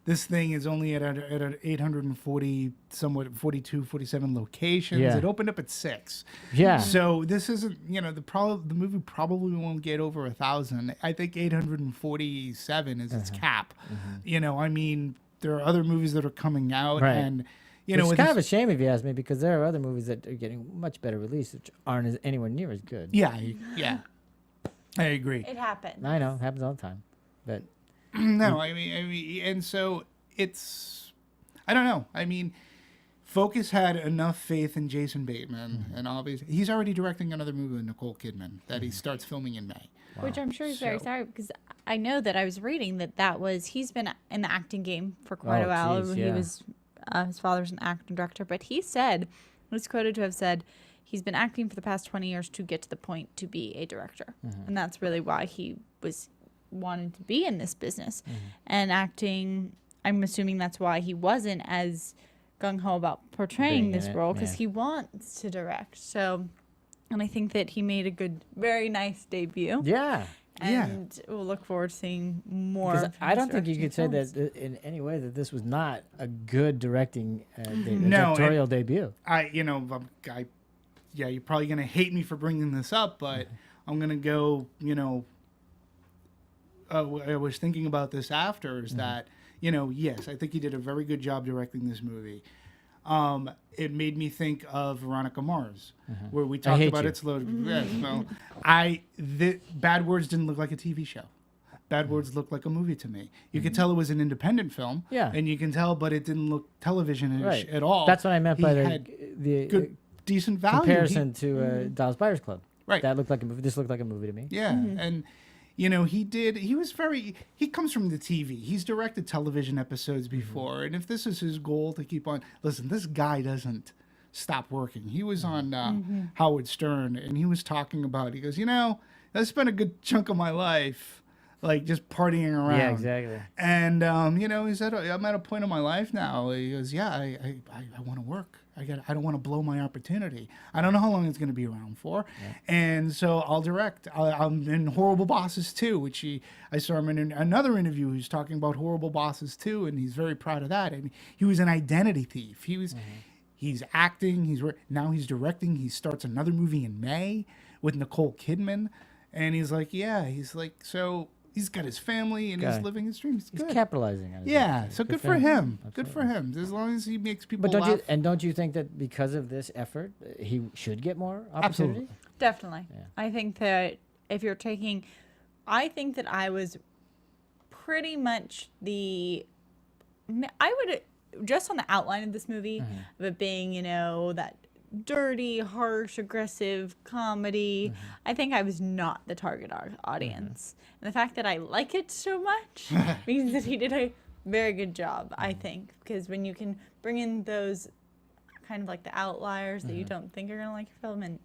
this thing is only at an 840, somewhat 42, 47 locations. Yeah. It opened up at 6. Yeah. So this isn't, you know, the movie probably won't get over 1,000. I think 847 is its cap. You know, I mean, there are other movies that are coming out, Right. and you Which know, is with kind of a this- shame if you ask me, because there are other movies that are getting much better release, which aren't anywhere near as good. yeah, I agree. It happened. I know, happens all the time, but No, I mean, and so it's, I don't know. I mean, Focus had enough faith in Jason Bateman, and obviously he's already directing another movie with Nicole Kidman that he starts filming in May. Which I'm sure he's very So- sorry, because I know that I was reading that he's been in the acting game for quite Oh, a while. geez, He yeah. was his father's an actor director, but he was quoted to have said he's been acting for the past 20 years to get to the point to be a director, and that's really why he was wanting to be in this business and acting. I'm assuming that's why he wasn't as gung-ho about portraying Being in this it, role, because yeah. he wants to direct. So, and I think that he made a very nice debut. yeah. Yeah. And we'll look forward to seeing more. 'Cause of I his don't think you directing could say films. that in any way that this was not a good directing No, directorial debut. Yeah, you're probably gonna hate me for bringing this up, but I'm gonna go. You know, I was thinking about this after. Is that, you know, yes, I think he did a very good job directing this movie. It made me think of Veronica Mars, where we talked Hate about You. its load. Yes, well, Bad Words didn't look like a TV show. Bad Words looked like a movie to me. You could tell it was an independent film. Yeah. And you can tell, but it didn't look television-ish Right. at all. That's what I meant He by had the good, decent value. comparison to Dallas Buyers Club. Right. That looked like a movie. This looked like a movie to me. Yeah, and you know, he comes from the TV. He's directed television episodes before, and if this is his goal to keep on, listen, this guy doesn't stop working. He was on Howard Stern, and he was talking about, he goes, you know, I spent a good chunk of my life like just partying around. Yeah, exactly. And you know, he said, I'm at a point in my life now. He goes, yeah, I want to work. I don't want to blow my opportunity. I don't know how long it's going to be around for, and so I'll direct. I'm in Horrible Bosses 2, which I saw him in another interview. He's talking about Horrible Bosses 2, and he's very proud of that. And he was an identity thief. He was. He's acting. Now he's directing. He starts another movie in May with Nicole Kidman, and he's like, yeah. He's like, so he's got his family and he's Guy. living his dreams. He's Good. capitalizing on it. Yeah, so good for him. Good for him. As long as he makes people But laugh. don't you think that because of this effort, he should get more opportunity? Absolutely. Definitely. Yeah. I think that if you're taking, I think that I was pretty much I would, just on the outline of this movie, of it being, you know, that dirty, harsh, aggressive comedy, I think I was not the target audience. And the fact that I like it so much means that he did a very good job, I think, because when you can bring in those kind of like the outliers that you don't think are going to like your film, and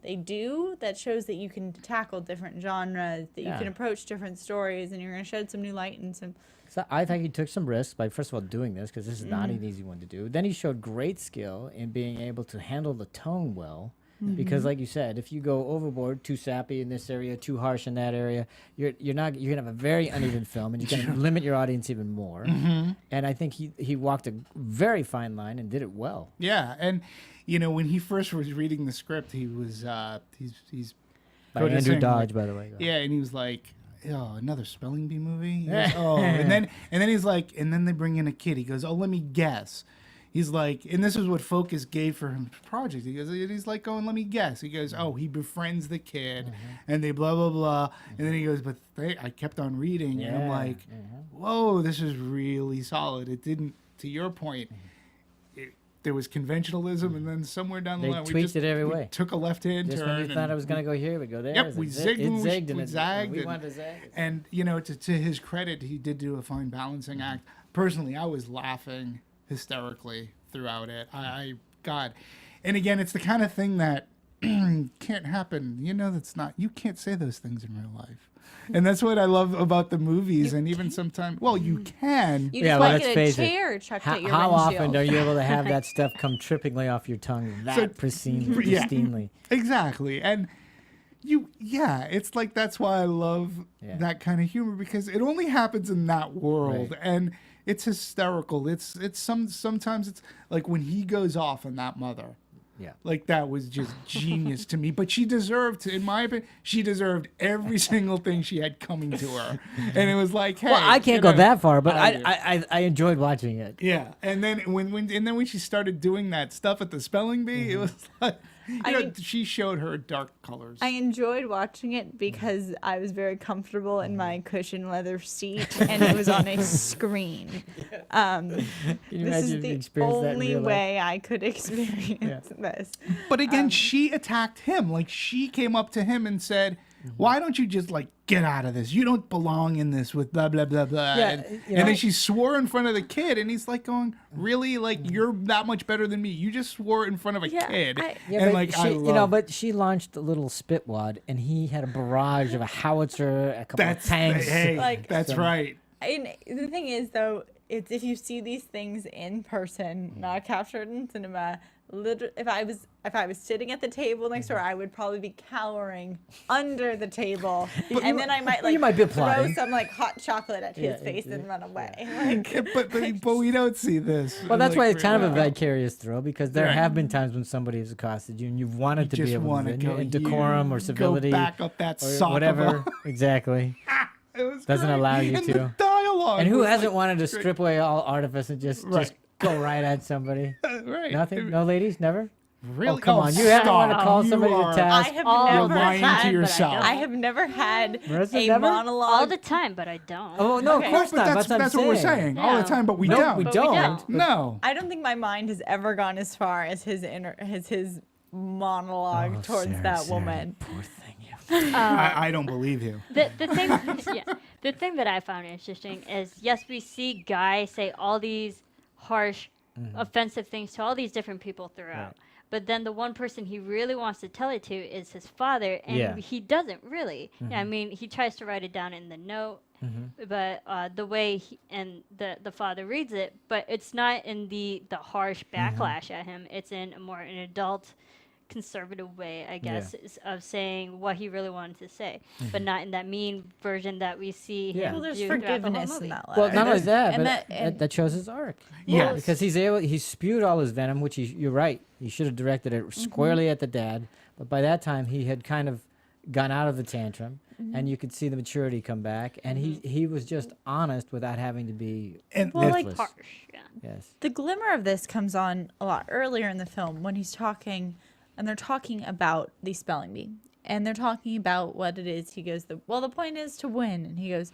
they do, that shows that you can tackle different genres, that you Yeah. can approach different stories, and you're going to shed some new light and some. So I think he took some risks by first of all doing this, because this is not an easy one to do. Then he showed great skill in being able to handle the tone well. Because, like you said, if you go overboard, too sappy in this area, too harsh in that area, you're gonna have a very uneven film, and you're gonna limit your audience even more. And I think he walked a very fine line and did it well. Yeah, and you know, when he first was reading the script, he was he's By quoted Andrew saying, Dodge, like, by the way. Yeah, and he was like, "Oh, another spelling bee movie." He goes, oh, and then he's like, and then they bring in a kid. He goes, "Oh, let me guess." He's like, and this is what Focus gave for him project. He goes, he's like going, let me guess. He goes, oh, he befriends the kid, and they blah blah blah, and then he goes, but I kept on reading, and I'm like, whoa, this is really solid. It didn't, to your point, there was conventionalism, and then somewhere down the They line, tweaked it every way. took a left-hand Just turn. when you thought and I was going to go here, we go there. Yep, we zigged when we and it- zagged We and- wanted to zag. And you know, to his credit, he did do a fine balancing act. Personally, I was laughing hysterically throughout it. God, and again, it's the kind of thing that can't happen. You know, you can't say those things in real life. And that's what I love about the movies. And even sometimes, well, you can. You Yeah, just well, might let's get a face it. chair chucked at your How windshield. often are you able to have that stuff come trippingly off your tongue pristinely? Exactly. And it's like, that's why I love that kind of humor, because it only happens in that world. Right. And it's hysterical. Sometimes it's like when he goes off on that mother. Yeah. Like, that was just genius to me. But she deserved, in my opinion, every single thing she had coming to her. And it was like, hey. Well, I can't go that far, but I do. I enjoyed watching it. Yeah. And then when she started doing that stuff at the spelling bee, it was like, she showed her dark colors. I enjoyed watching it because I was very comfortable in my cushion leather seat, and it was on a screen. Can you This imagine is if you the experienced that in only real life? way I could experience this. But again, she attacked him. Like, she came up to him and said, why don't you just, like, get out of this? You don't belong in this with blah, blah, blah, blah. Yeah, and then she swore in front of the kid, and he's like going, really? Like, you're that much better than me. You just swore in front of a kid. Yeah, but she, but she launched a little spitwad, and he had a barrage of a howitzer, a couple of tanks. That's right. And the thing is, though, it's if you see these things in person, not captured in cinema. If I was sitting at the table next door, I would probably be cowering under the table, and then I might be throw applauding. some hot chocolate at his face and run away. But we don't see this. Well, that's why it's kind of a real. vicarious thrill, because there have been times when somebody has accosted you and you've wanted to just be able wanna to go, in decorum or civility, go back up that or sock whatever. Exactly. It was Doesn't great. allow you And to. the dialogue. And who was hasn't like, wanted to strip away all artifice and just go right at somebody? right. Nothing? No ladies? Never? Really? Oh, come on. You haven't want to call You somebody to are- task? I have All never the lying to time, but yourself. I I don't. have never had Marissa, a never? monologue. All the time, but I don't. Oh, no, Okay. of course But not. that's what we're saying. All the time, but we No, don't. we But don't. we don't. No. I don't think my mind has ever gone as far as his monologue towards that woman. Poor thing, you. I don't believe you. The thing, the thing that I found interesting is, yes, we see Guy say all these harsh, offensive things to all these different people throughout. Right. But then the one person he really wants to tell it to is his father, and Yeah. he doesn't really. I mean, he tries to write it down in the note, but the way the father reads it, but it's not in the harsh backlash at him. It's in a more an adult, conservative way, I guess, of saying what he really wanted to say, but not in that mean version that we see him Well, there's do throughout the whole forgiveness movie. in that letter. Well, not only that, and but that shows his arc. Yes. Because he spewed all his venom, which you're right. He should have directed it squarely at the dad. But by that time, he had kind of gone out of the tantrum, and you could see the maturity come back. And he was just honest without having to be And Well, like, ruthless. Harsh, yeah. Yes. The glimmer of this comes on a lot earlier in the film when he's talking, and they're talking about the spelling bee, and they're talking about what it is. He goes, the point is to win, and he goes,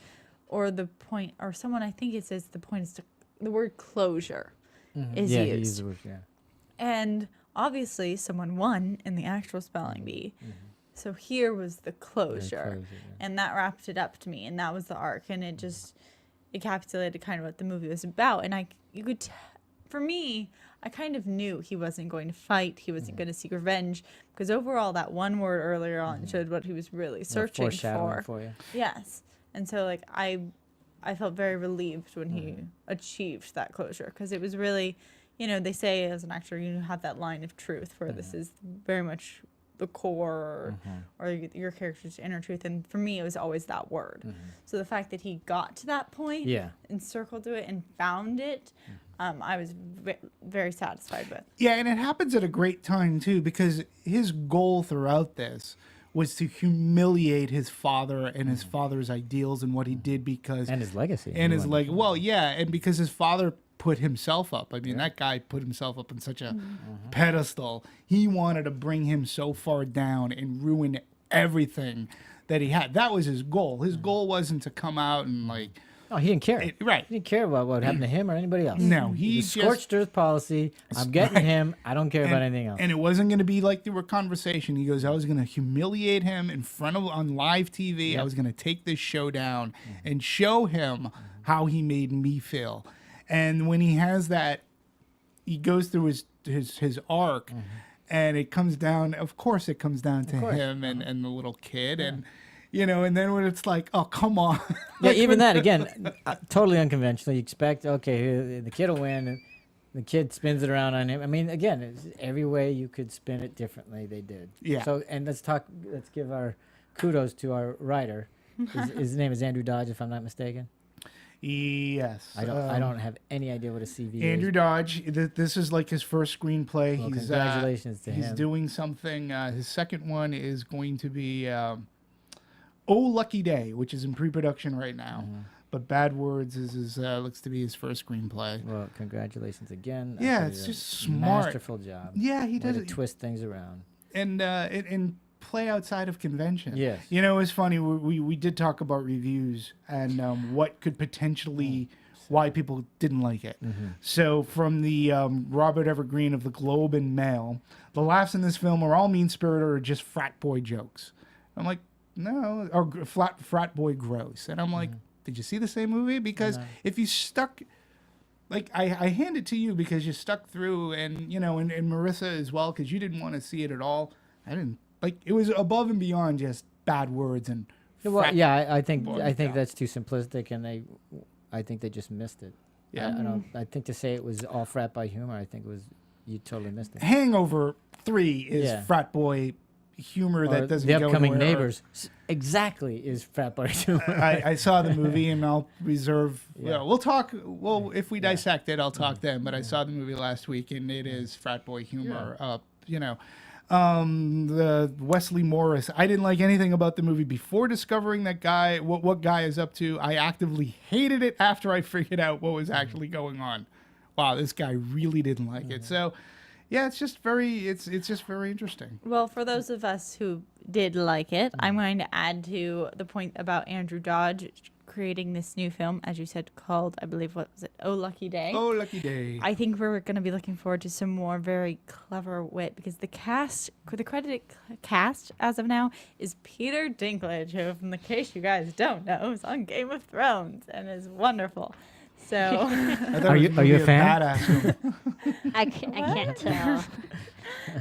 or the point, or someone, I think it says the point is to, the word closure is Yeah, he used. used the word, yeah. And obviously someone won in the actual spelling bee. So here was the closure. closure, yeah. And that wrapped it up to me, and that was the arc, and it just encapsulated kind of what the movie was about. And for me, I kind of knew he wasn't going to fight, he wasn't going to seek revenge, because overall that one word earlier on showed what he was really searching Foreshadowing for. you. Yes. And so like I felt very relieved when he achieved that closure, because it was really, they say as an actor you have that line of truth where this is very much the core or your character's inner truth, and for me it was always that word. So the fact that he got to that point and circled to it and found it, I was very satisfied with. Yeah, and it happens at a great time too, because his goal throughout this was to humiliate his father and his father's ideals and what he did, because And his legacy. and He his wanted- and because his father put himself up. I mean, that guy put himself up on such a pedestal. He wanted to bring him so far down and ruin everything that he had. That was his goal. His goal wasn't to come out and like, Oh, he didn't care. right. He didn't care about what happened to him or anybody else. No, The he just scorched earth policy. I'm getting him. I don't care about anything else. And it wasn't going to be like through a conversation. He goes, I was going to humiliate him in front of on live TV. I was going to take this show down and show him how he made me feel. And when he has that, he goes through his arc, and it comes down. Of course, it comes down to course. him and the little kid, and and then when it's like, oh, come on. Yeah, even that again, totally unconventional. You expect, okay, the kid will win, and the kid spins it around on him. I mean, again, it's every way you could spin it differently, they did. Yeah. So, and let's give our kudos to our writer. His name is Andrew Dodge, if I'm not mistaken. Yes. I don't have any idea what a CV is. Andrew Dodge. This is like his first screenplay. Well, congratulations to him. He's doing something. His second one is going to be Oh Lucky Day, which is in pre-production right now. Mm-hmm. But Bad Words looks to be his first screenplay. Well, congratulations again. Yeah, I it's think just a smart. masterful job. Yeah, he Way does to it. twist things around. And play outside of convention. Yes. It's funny. We did talk about reviews and what could potentially why people didn't like it. Mm-hmm. So from the Robert Evergreen of the Globe and Mail, the laughs in this film are all mean-spirited or just frat boy jokes. I'm like, no, or frat boy gross. And I'm like, did you see the same movie? Because if you stuck, like I hand it to you because you stuck through, and and Marisa as well, because you didn't want to see it at all. I didn't like. It was above and beyond just bad words and. Well, yeah, I think boy that's too simplistic, and I think they just missed it. Yeah. I think to say it was all frat boy humor, I think you totally missed it. Hangover 3 is frat boy humor that doesn't the go upcoming anywhere. Neighbors exactly is frat boy humor. I saw the movie and I'll reserve. Yeah. We'll talk. Well, if we dissect it, I'll talk then. But I saw the movie last week and it is frat boy humor. The Wesley Morris. I didn't like anything about the movie before discovering that guy. What Guy is up to. I actively hated it after I figured out what was actually going on. Wow, this guy really didn't like it. So. Yeah, it's just very interesting. Well, for those of us who did like it, I'm going to add to the point about Andrew Dodge creating this new film, as you said, called, I believe, what was it? Oh Lucky Day. Oh Lucky Day. I think we're going to be looking forward to some more very clever wit, because the credited cast as of now is Peter Dinklage, who, in the case you guys don't know, is on Game of Thrones and is wonderful. So, Are you a fan? I can't tell.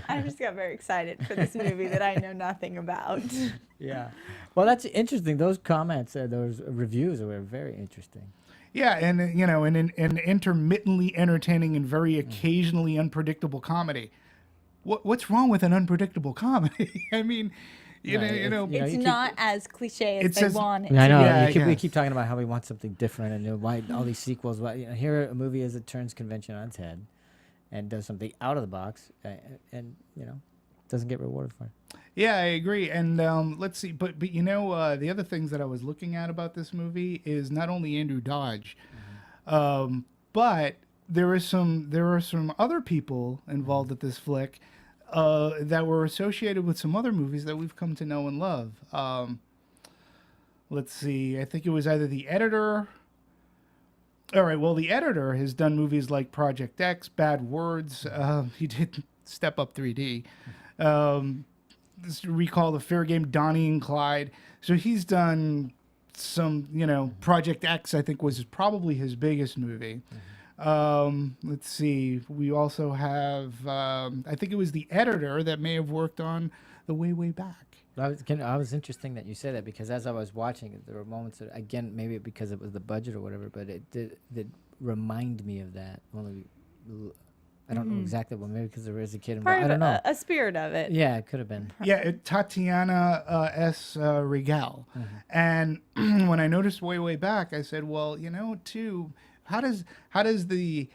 I just got very excited for this movie that I know nothing about. Yeah. Well, that's interesting. Those comments, those reviews were very interesting. Yeah, and an intermittently entertaining and very occasionally unpredictable comedy. What's wrong with an unpredictable comedy? I mean, It's not as cliche as they want it I to know. be. Yeah, We keep talking about how we want something different, and why all these sequels. Why, here a movie is it turns convention on its head, and does something out of the box, and doesn't get rewarded for it. Yeah, I agree. And let's see, but the other things that I was looking at about this movie is not only Andrew Dodge, but there are some other people involved with this flick. That were associated with some other movies that we've come to know and love. Let's see. I think it was either the editor. All right. Well, the editor has done movies like Project X, Bad Words. He did Step Up 3D. Recall the Fair Game, Donnie and Clyde. So he's done some. Project X, I think, was probably his biggest movie. Let's see. We also have, I think it was the editor that may have worked on The Way Back. I was interesting that you said that, because as I was watching it, there were moments that, again, maybe because it was the budget or whatever, but it did remind me of that. Only, I don't know exactly, but maybe because there is a kid involved. Part I don't know. a spirit of it. Yeah, it could have been. Yeah, Tatiana S. Regal. And when I noticed Way Back, I said, well, too, how does the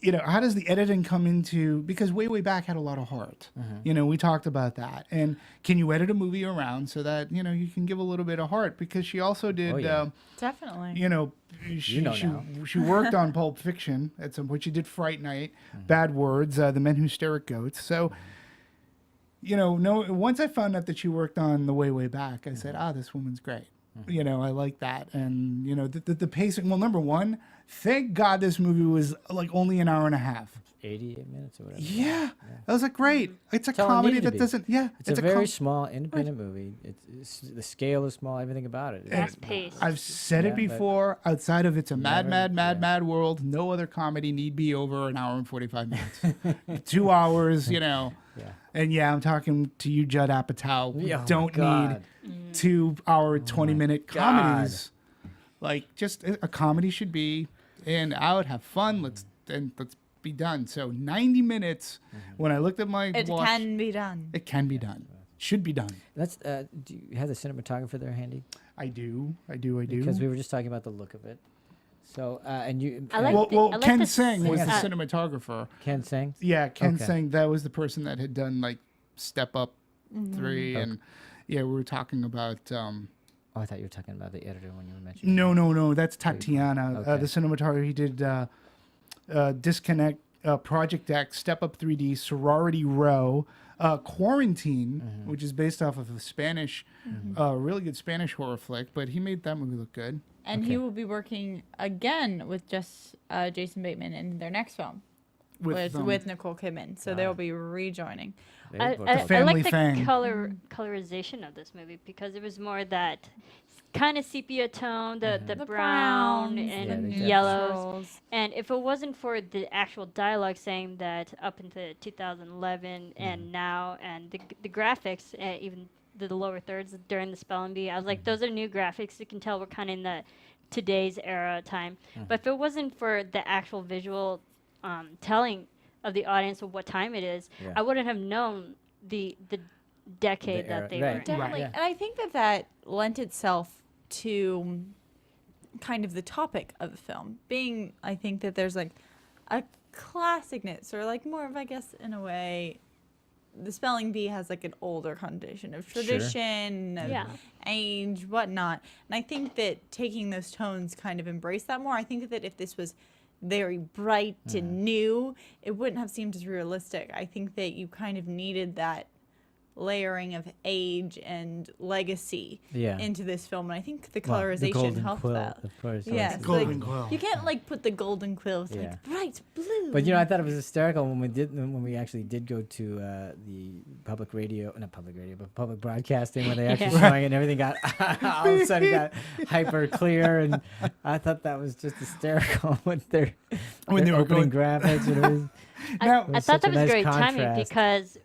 editing come into, because Way Back had a lot of heart. We talked about that. And can you edit a movie around so that you can give a little bit of heart? Because she also did Definitely. she worked on Pulp Fiction at some point. She did Fright Night, Bad Words, The Men Who Stare at Goats. So once I found out that she worked on The Way Back, I said, this woman's great. I like that. And, the pacing. Well, number one, thank God this movie was like only an hour and a half. 88 minutes or whatever. Yeah. That was like great. It's a That's all it comedy needed to that be. doesn't. Yeah. It's a very small, independent movie. It's the scale is small, everything about it. Fast paced. I've said it before. Outside of It's a Mad World, no other comedy need be over an hour and 45 minutes. 2 hours, Yeah. And yeah, I'm talking to you, Judd Apatow. We Yeah, oh my don't need God. 2 hour, 20-minute God. comedies. Like, just a comedy should be in, out, have fun, let's be done. So 90 minutes, when I looked at my It watch, can be done. it can be done. Should be done. Let's. Do you have the cinematographer there handy? I do. Because we were just talking about the look of it. So and you. I like Well, I like Ken the Singh was the s- cinematographer. Ken Singh. Yeah, Ken Okay. Singh, that was the person that had done like Step Up 3 Okay. and yeah, we were talking about Oh, I thought you were talking about the editor when you were mentioning. no, that's Tatiana. Okay. The cinematographer, he did Disconnect, Project X, Step Up 3D, Sorority Row, Quarantine, which is based off of a Spanish, really good Spanish horror flick, but he made that movie look good. And Okay. he will be working again with Jason Bateman in their next film with Nicole Kidman. So they'll be rejoining. I Family like the Fang. colorization of this movie because it was more that kind of sepia tone, the The brown browns, and the yellows. neutrals. And if it wasn't for the actual dialogue saying that up into 2011 and now, and the graphics, even the lower thirds during the spelling bee, I was like, those are new graphics. You can tell we're kind of in the today's era time. But if it wasn't for the actual visual telling of the audience of what time it is, Yeah. I wouldn't have known the decade The era, that they right. were in. Definitely. Yeah. And I think that lent itself to kind of the topic of the film. Being, I think that there's like a classicness or like more of, I guess, in a way, the spelling bee has like an older connotation of tradition, of Yeah. age, whatnot. And I think that taking those tones kind of embrace that more. I think that if this was very bright and new, it wouldn't have seemed as realistic. I think that you kind of needed that layering of age and legacy Yeah. into this film, and I think the Well, colorization the Golden helped Quill, that. of course. Yes, obviously. Golden like, Quill. you can't like put the golden quill with Yeah. like bright blue. But you know, I thought it was hysterical when we actually did go to the public radio, not public radio, but public broadcasting, when they actually Yeah. showing it and everything got all of a sudden got hyper clear, and I thought that was just hysterical when they're When they were opening going- graphics. And it was, Now, I was thought such a that was nice great timing contrast. because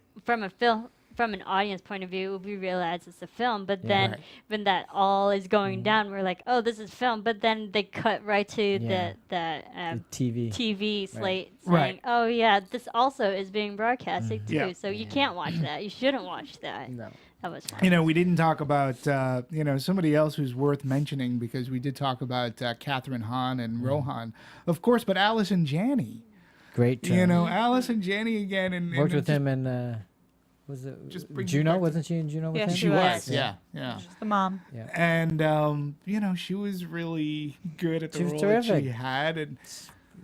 from an audience point of view, we realize it's a film, but Yeah. then Right. when that all is going down, we're like, oh, this is film. But then they cut right to Yeah. the the TV. TV slate saying, Right. oh yeah, this also is being broadcasted too. Yeah. So you can't watch that. You shouldn't watch that. No. That was fun. you know, we didn't talk about, somebody else who's worth mentioning because we did talk about Kathryn Hahn and Rohan, of course, but Allison Janney. Great. You know, Allison Janney again. And worked and with him in was it Just bring me Juno? back to- Wasn't she in Juno with Yeah, him? she She was. was, yeah. She's the mom. And she was really good at the She was role that she terrific. had, and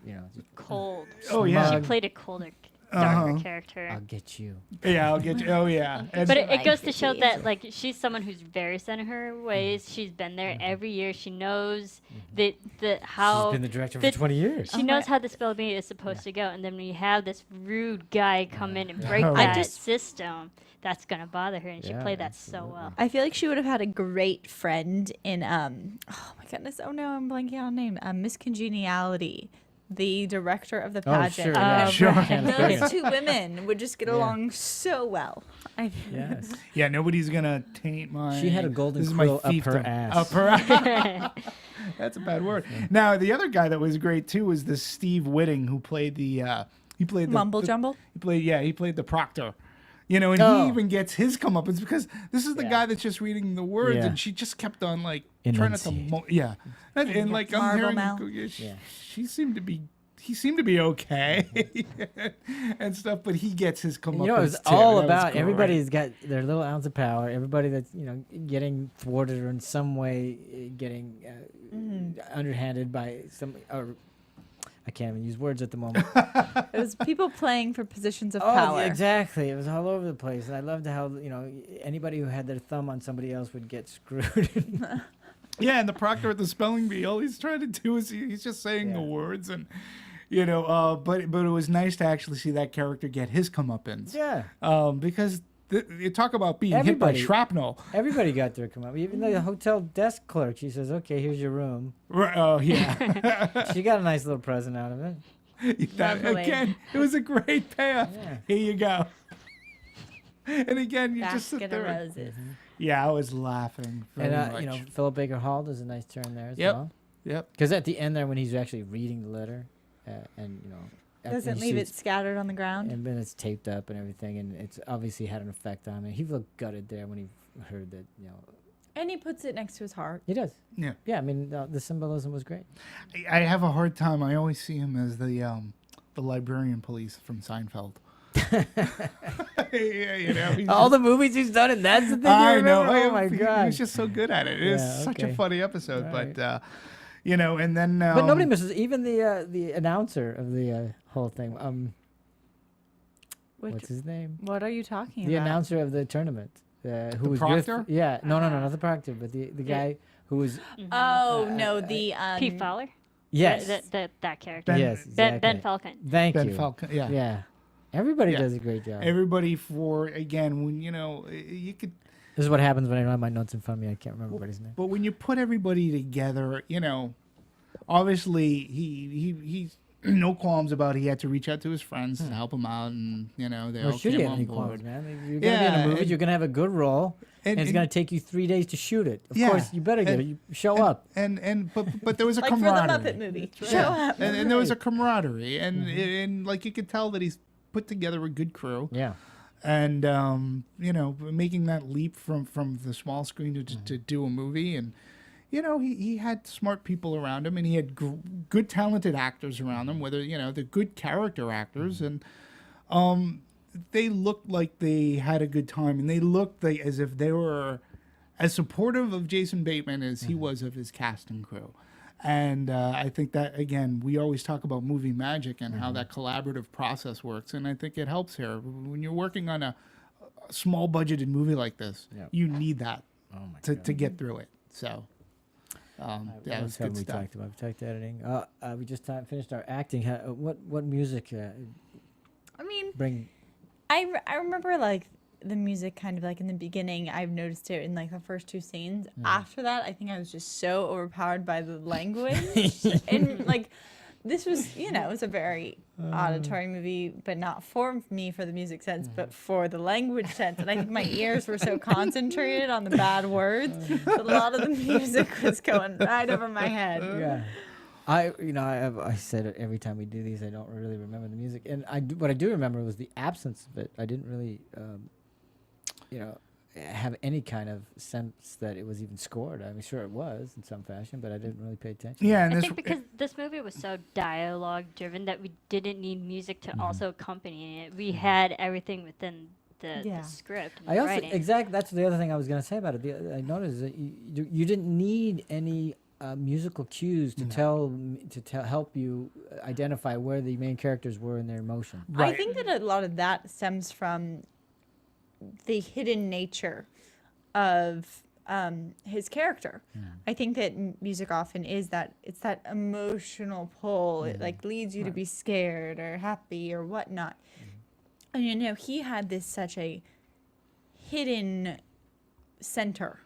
You know, Cold. oh yeah, She played a colder, darker character. I'll get you. yeah, I'll get you. Oh yeah, and But it goes to show that like she's someone who's very set in her ways. She's been there every year. She knows the how She's been the director the- for 20 years. she knows how the spell bee is supposed to go. And then when you have this rude guy come in and break Oh, that yeah. system, that's gonna bother her. And she Yeah, played that so well. I feel like she would have had a great friend in oh my goodness, oh no, I'm blanking on her name. Miss Congeniality, the director of the Oh, pageant. sure. Yeah. Sure. Can't Those two women would just get Yeah. along so well. Yes. yeah, nobody's gonna taint my. She had a golden this is my quill up her fiefdom. ass. Up her ass. That's a bad word. Now the other guy that was great too was this Steve Whitting who played the Mumble jumble. He played the proctor. You know, and Oh. he even gets his comeuppance because this is the Yeah. guy that's just reading the words, Yeah. and she just kept on like trying not to, Enunciate. and like I'm Marble hearing, mouth. Yeah. he seemed to be okay and stuff, but he gets his comeuppance. You know, it's too. all That was about great. everybody's got their little ounce of power. Everybody that's getting thwarted or in some way getting underhanded by some. Or I can't even use words at the moment. It was people playing for positions of Oh, power. yeah, exactly. It was all over the place, and I loved how anybody who had their thumb on somebody else would get screwed. Yeah, and the proctor at the spelling bee, all he's trying to do is he's just saying the Yeah. words, and but it was nice to actually see that character get his comeuppance. Yeah. Because you talk about being hit Everybody- by shrapnel. Everybody got their come up. Even the hotel desk clerk, she says, "Okay, here's your room." Oh yeah. She got a nice little present out of it. That- Lovely. again, it was a great payoff. Yeah. Here you go. And again, you just sit Basket of there. roses. Yeah, I was laughing very And much. you know, Philip Baker Hall does a nice turn there as Yep. well. Yep. Because at the end there, when he's actually reading the letter, and you know, Doesn't and leave he it shoots- scattered on the ground. and then it's taped up and everything, and it's obviously had an effect on him. He looked gutted there when he heard that. You know, And he puts it next to his heart. he does. Yeah. Yeah, I mean, the symbolism was great. I have a hard time. I always see him as the librarian police from Seinfeld. Yeah, you know, he's All just- the movies he's done, and that's the thing. I you know. remember? Oh my He god! was just so good at it. It was Yeah, such a okay. funny episode. All But you know, and then But nobody misses even the announcer of the whole thing. Which, What's his name? what are you talking The about? announcer of the tournament. Who was proctor? with? Yeah, no, not the proctor, but the guy who was. Oh no, the Pete Fowler. Yes. That character. Ben- Yes. Ben Exactly. Falcon. Thank Ben you. Falcon. Yeah. Yeah. Everybody Yeah. does a great job. Everybody for again when you know you could. This is what happens when I don't have my notes in front of me. I can't remember everybody's name. But when you put everybody together, you know, obviously he's no qualms about he had to reach out to his friends to help him out, and you know they Or all should came you have on any board. qualms, man? You're gonna be in Yeah, a movie. and- You're gonna have a good role, and it's and- gonna take you 3 days to shoot it. Of Yeah, course, you better get and- it. You show up. But there was a like for the camaraderie. Muppet movie. Show Yeah. up. And there was a camaraderie, and like you could tell that he's put together a good crew. Yeah. And you know, making that leap from the small screen to do a movie, and you know, he had smart people around him, and he had good talented actors around him, whether you know they're good character actors, and they looked like they had a good time, and they looked like as if they were as supportive of Jason Bateman as he was of his cast and crew. And I think that, again, we always talk about movie magic and how that collaborative process works. And I think it helps here. When you're working on a small budgeted movie like this, Yep. you need that Oh my to get through it. So, yeah, What it else was have good we stuff. talked about? We talked editing. We just finished our acting. What music I mean, bring? I remember like the music kind of like in the beginning. I've noticed it in like the first two scenes. After that, I think I was just so overpowered by the language. And like this was, you know, it was a very auditory movie, but not for me for the music sense, but for the language sense. And I think my ears were so concentrated on the bad words that a lot of the music was going right over my head. Yeah. I said it every time we do these. I don't really remember the music, and what I do remember was the absence of it. I didn't really, have any kind of sense that it was even scored. I mean, sure it was in some fashion, but I didn't really pay attention. Yeah, and I this, think because this movie was so dialogue driven that we didn't need music to also accompany it. We had everything within the Yeah. script and I the also writing. exactly that's the other thing I was going to say about it. I noticed that you didn't need any musical cues to help you identify where the main characters were in their emotion. I think that a lot of that stems from the hidden nature of his character. I think that music often is that it's that emotional pull. It like leads you to be scared or happy or whatnot. And you know, he had this such a hidden center.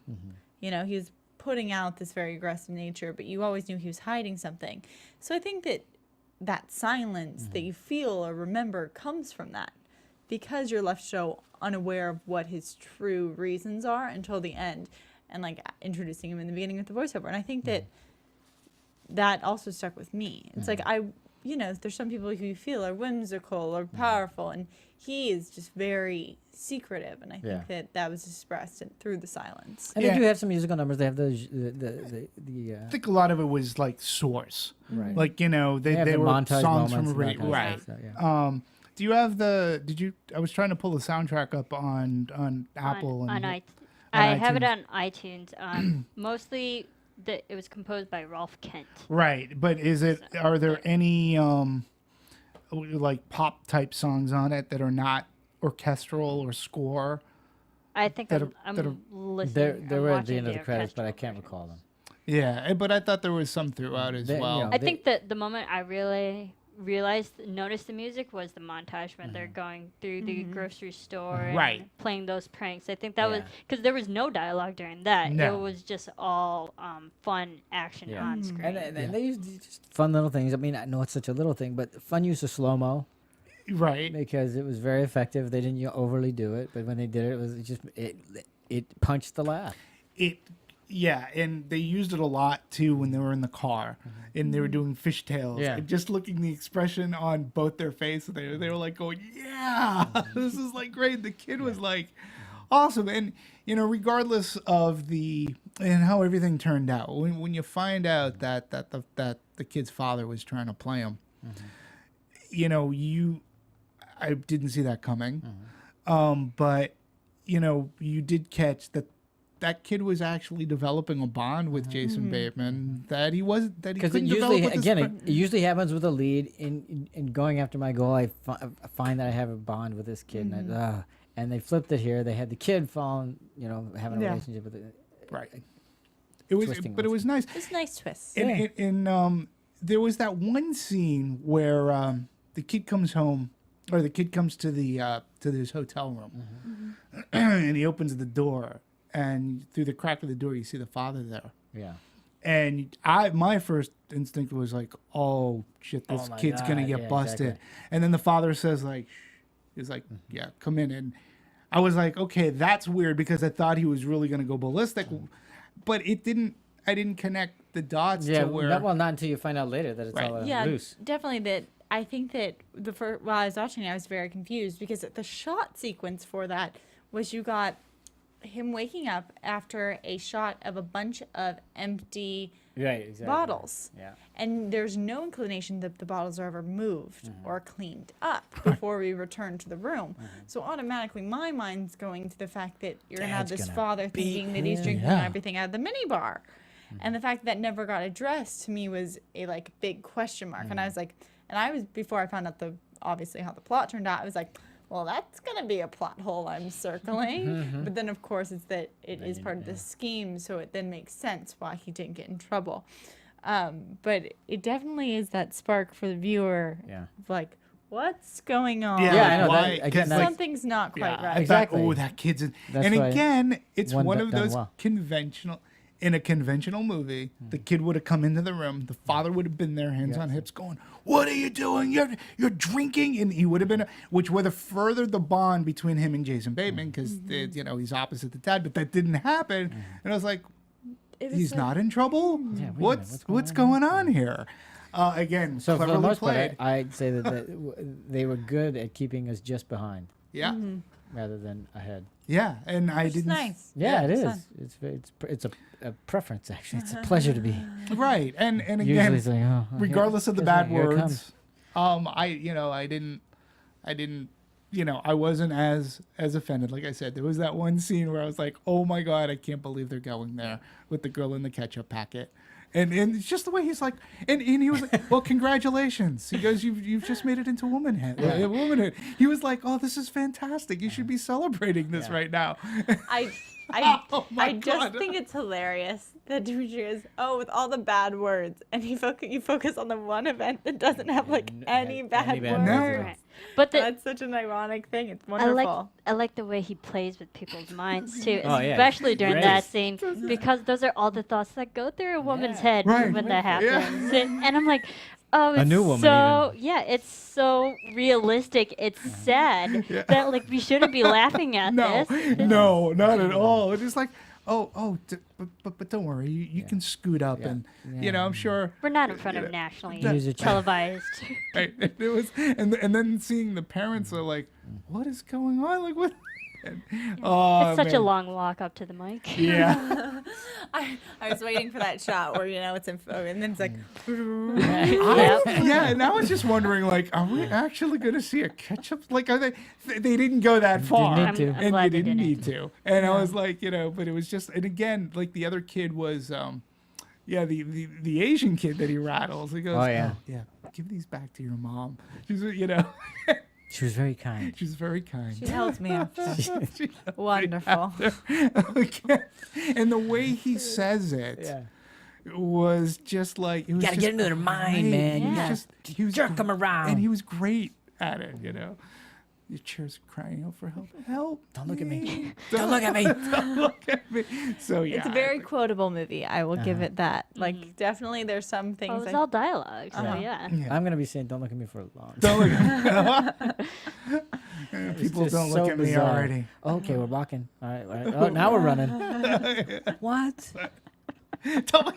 You know, he was putting out this very aggressive nature, but you always knew he was hiding something. So I think that that silence that you feel or remember comes from that, because you're left so unaware of what his true reasons are until the end, and like introducing him in the beginning with the voiceover. And I think that that also stuck with me. It's like there's some people who you feel are whimsical or powerful, and he is just very secretive, and I think that was expressed through the silence. And Yeah. they do have some musical numbers. They have the I think a lot of it was like source. right. Like, you know, they have the were montage songs moments from a and that kind of right. stuff, so, yeah. Do you have I was trying to pull the soundtrack up on Apple on and I have it iTunes. on iTunes. Mostly, it was composed by Rolf Kent. Right, but are there any like pop type songs on it that are not orchestral or score? I think That I'm are- listening. They I'm were at the watching end of the credits, but I orchestral can't version. recall them. Yeah, but I thought there was some throughout as They- well. you know, I think that the moment I really noticed the music was the montage when they're going through the grocery store and Right. playing those pranks. I think that was Yeah. because there was no dialogue during that. No. It was just all fun action Yeah. on screen. And they used just fun little things. I mean, I know it's such a little thing, but fun use of slow mo. Right. because it was very effective. They didn't overly do it, but when they did it, it punched the laugh. Yeah, and they used it a lot too when they were in the car and they were doing fishtails. Yeah. And just looking the expression on both their faces, they were like going, "Yeah, this is like great." The kid was like, awesome, and regardless of and how everything turned out, when you find out that the kid's father was trying to play him, I didn't see that coming, but you did catch that kid was actually developing a bond with Jason Bateman that he couldn't develop with it usually happens with a lead in going after my goal. I find that I have a bond with this kid, and they flipped it here. They had the kid falling, having a relationship with it. Right. It was nice. It's a nice twist. And there was that one scene where the kid comes home, or the kid comes to this hotel room, and he opens the door. And through the crack of the door, you see the father there. Yeah. And my first instinct was like, "Oh shit, this kid's gonna get busted." Exactly. And then the father says like, "He's like, yeah, come in." And I was like, "Okay, that's weird," because I thought he was really gonna go ballistic, but it didn't. I didn't connect the dots to where. Not until you find out later that it's all loose. Definitely that. I think that while I was watching it, I was very confused because the shot sequence for that was you got him waking up after a shot of a bunch of empty bottles. Yeah. And there's no inclination that the bottles are ever moved or cleaned up before we return to the room. So automatically my mind's going to the fact that you're going to have this father thinking that he's drinking everything out of the minibar. And the fact that never got addressed to me was a big question mark. And I was like, before I found out obviously how the plot turned out, I was like, well, that's going to be a plot hole I'm circling. But then, of course, it's that it is part of the scheme, so it then makes sense why he didn't get in trouble. But it definitely is that spark for the viewer of like, what's going on? Yeah, I know. Something's not quite right. Exactly. Oh, that kid's in. That's And why again, it's one of those well. in a conventional movie, the kid would have come into the room, the father would have been there, hands on hips, going, "What are you doing? You're drinking," and he would have been, which would have furthered the bond between him and Jason Bateman because he's opposite the dad, but that didn't happen, and I was like, he's not in trouble. Yeah, what's going on here? Again, So for the cleverly most part, played. I'd say that they were good at keeping us just behind Yeah, rather than ahead. yeah, and I It's didn't. nice. Yeah, it fun. is. It's a preference actually. It's a pleasure to be. Right, and Usually again, it's like, oh, regardless of the bad here it words, comes. I didn't, I wasn't as offended. Like I said, there was that one scene where I was like, "Oh my god, I can't believe they're going there with the girl in the ketchup packet." And it's just the way he's like, and he was like, "Well, congratulations." He goes, "You've just made it into womanhood." Womanhood. He was like, "Oh, this is fantastic. You should be celebrating this right now." I just think it's hilarious that Demetri is, with all the bad words, and you focus on the one event that doesn't have any bad words. No. Right. But That's such an ironic thing. It's wonderful. I like the way he plays with people's minds too, Oh, yeah. especially during Great. that scene, because those are all the thoughts that go through a woman's head Right. when that Yeah. happens. And I'm like, oh, it's new woman so it's so realistic. It's sad that we shouldn't be laughing at No, this. no, not at all. It's just like, but don't worry, you can scoot up and I'm sure. We're not in front of nationally Use a chair. televised. Right, it was, and then seeing the parents are like, what is going on? Like what? It's such a long walk up to the mic. Yeah. I was waiting for that shot where it's in photo, and then it's like, Yeah, and I was just wondering, are we actually going to see a ketchup? Are they? They didn't go that far, need to. I'm and glad they they didn't didn't. need to. And I was like, but it was just, and again, the other kid was, the Asian kid that he rattles. He goes, Oh, yeah. give these back to your mom. She's, She was very kind. she's very kind. she held me up. She's Wonderful. Okay. And the way he says it was just like, it was Gotta just get into their mind, great. man. Yeah. He was Jerk 'em around. and he was great at it. Your chair's crying out for help. Help! Don't look at me. Don't look at me. Don't look at me. So yeah, It's a very quotable movie. I will give it that. Like, definitely, there's some things. Oh, it's I- all dialogue. So yeah. I'm gonna be saying, "Don't look at me" for a long. Don't look at me. It's People just don't so look at me bizarre. already. Okay, we're walking. All right. Oh, now we're running. What? Don't look-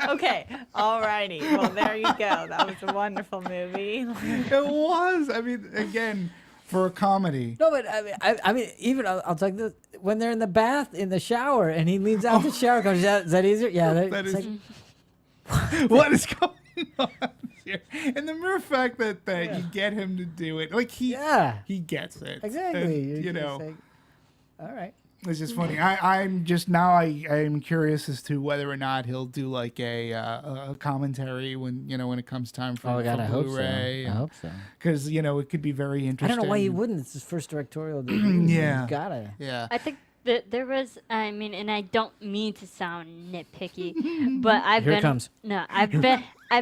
Okay, alrighty. Well, there you go. That was a wonderful movie. It was. I mean, again, for a comedy. No, but I mean, even I'll take this when they're in the bath in the shower and he leans out the shower. Goes, is that easier? Yeah, That it's is. like, What is going on here? And the mere fact that you get him to do it, like he gets it. exactly. And, You're you just know, like, all right. it's just funny. I'm just now I'm curious as to whether or not he'll do like a commentary when when it comes time for, Oh God, for I hope so. Blu-ray. I hope so. Because it could be very I interesting. don't know why he wouldn't. It's his first directorial debut. Yeah. You gotta. Yeah. I think that there was, I mean, and I don't mean to sound nitpicky, but I've Here it been comes. no, I've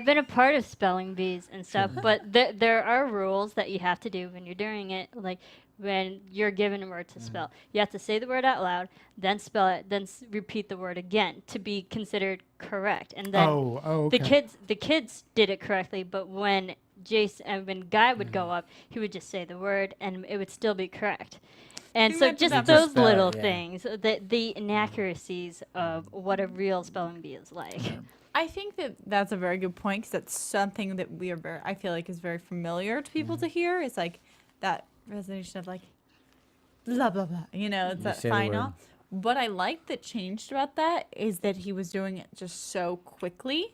been a part of spelling bees and stuff, but there are rules that you have to do when you're doing it, like when you're given a word to spell. You have to say the word out loud, then spell it, then repeat the word again to be considered correct. And then okay. the kids did it correctly, but when when Guy would go up, he would just say the word and it would still be correct. And He so meant to just not those spell it, little yeah. things, the inaccuracies of what a real spelling bee is like. I think that that's a very good point because that's something that we are very, I feel like is very familiar to people to hear. It's like that resonation of like, blah, blah, blah. It's that say the final. word. What I like that changed about that is that he was doing it just so quickly.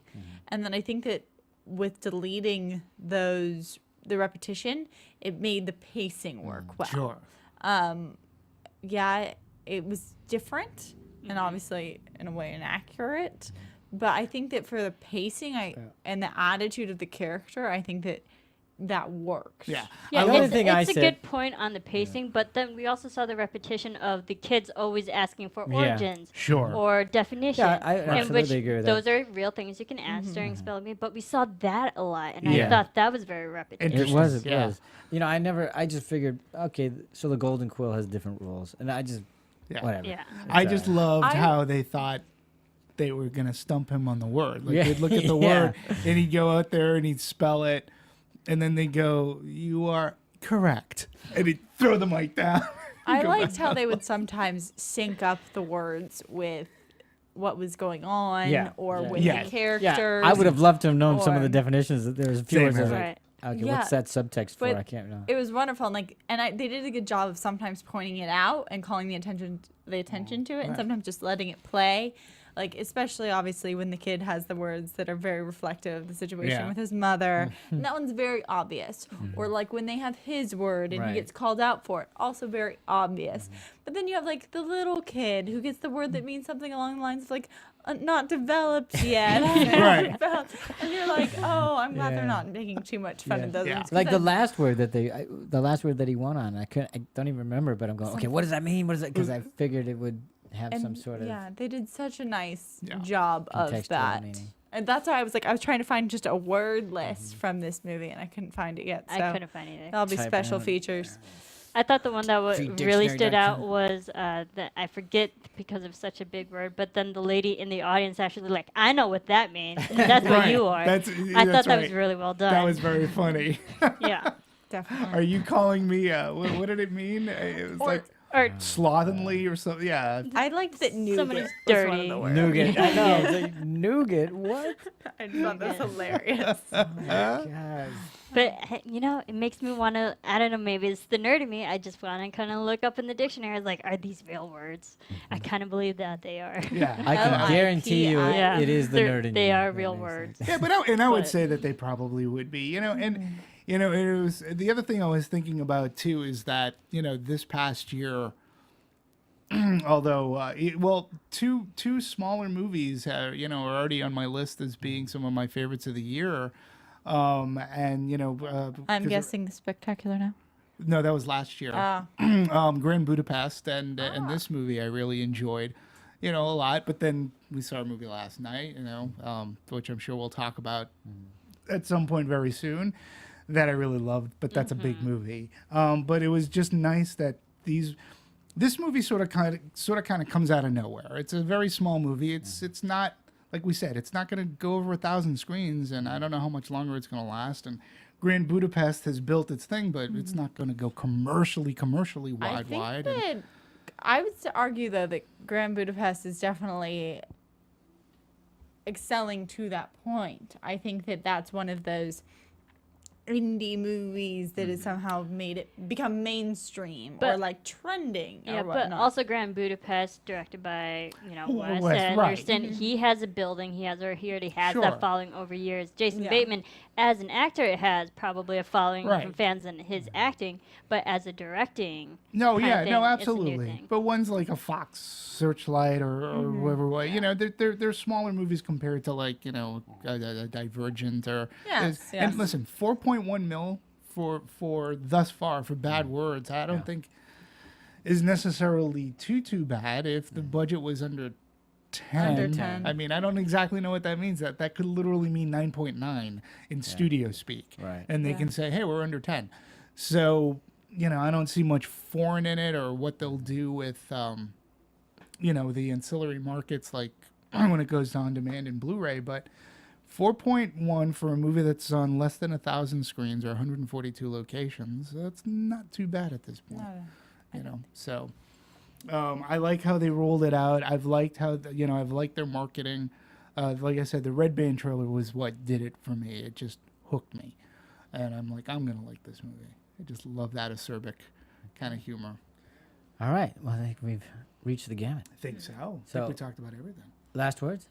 And then I think that with deleting the repetition, it made the pacing work well. Sure. Yeah, it was different and obviously in a way inaccurate. But I think that for the pacing and the attitude of the character, I think that works. Yeah. Yeah, The only it's, thing I it's a said- good point on the pacing, but then we also saw the repetition of the kids always asking for origins Sure. or definition. Yeah, I in absolutely which agree with that. those are real things you can ask during spelling bee, but we saw that a lot, and Yeah. I thought that was very repetitive. It Interesting. was. It Yeah. was. I just figured, okay, so the Golden Quill has different rules, and I just Yeah. whatever. Yeah. I just loved I- how they thought they were gonna stump him on the word. Like Yeah. they'd look at the Yeah. word and he'd go out there and he'd spell it, and then they'd go, "You are correct," and he'd throw the mic down. I Go liked back how up. they would sometimes sync up the words with what was going on Yeah, or yeah. with Yeah. the characters. Yeah, I would have loved to have known some of the or- definitions. There was a few Same words I was here. like, Right. okay, Yeah. what's that subtext for? But I can't know. It was wonderful, and they did a good job of sometimes pointing it out and calling the attention to it, and sometimes just letting it play. Like, especially obviously when the kid has the words that are very reflective of the situation Yeah. with his mother, and that one's very obvious. Or like when they have his word and Right. he gets called out for it, also very obvious. But then you have like the little kid who gets the word that means something along the lines of like not developed yet, Right. and you're like, oh, I'm glad Yeah. they're not making too much fun Yeah. of those Yeah. ones. 'Cause Like the then- last word that he won on, I don't even remember, but I'm going, okay, what does that mean? What is it? Because I figured it would have some And, sort of yeah, they did such a nice Yeah. job of contextual that. meaning. And that's why I was trying to find just a word list from this movie, and I couldn't find it yet. So I couldn't find anything. that'll be Type special out. features. I thought the one that really stood out Freedictionary.com. was that I forget because of such a big word, but then the lady in the audience actually like, I know what that means. And that's what Right. you are. That's I thought that was really well done. That was very funny. yeah. Definitely. Are you calling me? What did it mean? It was like Or slovenly or something. Yeah. I liked that nougat Somebody's was one of dirty. the words. Nougat. I know. It's like, nougat. What? I just thought that was hilarious. God. But it makes me want to. I don't know. Maybe it's the nerd in me. I just want to kind of look up in the dictionary. Like, are these real words? I kind of believe that they are. Yeah. I can L-I-P-I. guarantee you Yeah. it is the They're- nerd in they you. are That real makes words. sense. Yeah, but I would But- say that they probably would be, and it was the other thing I was thinking about too is that this past year, although two smaller movies are already on my list as being some of my favorites of the year, I'm 'cause guessing the Spectacular now. no, that was last year. Ah. Grand Budapest and this movie I really enjoyed, a lot. But then we saw a movie last night, which I'm sure we'll talk about at some point very soon. that I really loved, but that's a big movie. But it was just nice that this movie sort of kind of comes out of nowhere. It's a very small movie. It's not, like we said, it's not going to go over 1,000 screens, and I don't know how much longer it's going to last. And Grand Budapest has built its thing, but it's not going to go commercially I think wide. that I would argue though that Grand Budapest is definitely excelling to that point. I think that that's one of those indie movies that has somehow made it become mainstream or But- like trending or Yeah, whatnot. but also Grand Budapest, directed by Wes Wes, Anderson. right. He has a building. He already has Sure. that following over years. Jason Yeah. Bateman, as an actor, has probably a following Right. from fans in his acting, but as a directing, No, kind of yeah, thing, no, it's a new absolutely. thing. But one's like a Fox Searchlight or whoever. They're smaller movies compared to like a Divergent or. Yes, And yes. listen, 4.1 mil for thus far for Bad Words, I don't think is necessarily too bad if the budget was under 10. Under 10. I mean, I don't exactly know what that means. That could literally mean 9.9 in studio speak. Right. And they can say, hey, we're under 10. So, I don't see much foreign in it or what they'll do with, the ancillary markets like when it goes to on demand and Blu-ray. But 4.1 for a movie that's on less than 1,000 screens or 142 locations, that's not too bad at this point. So I like how they rolled it out. I've liked how I've liked their marketing. Like I said, the Red Band trailer was what did it for me. It just hooked me, and I'm like, I'm gonna like this movie. I just love that acerbic kind of humor. All right. Well, I think we've reached the gamut. I think so. I So- think we talked about everything. Last words?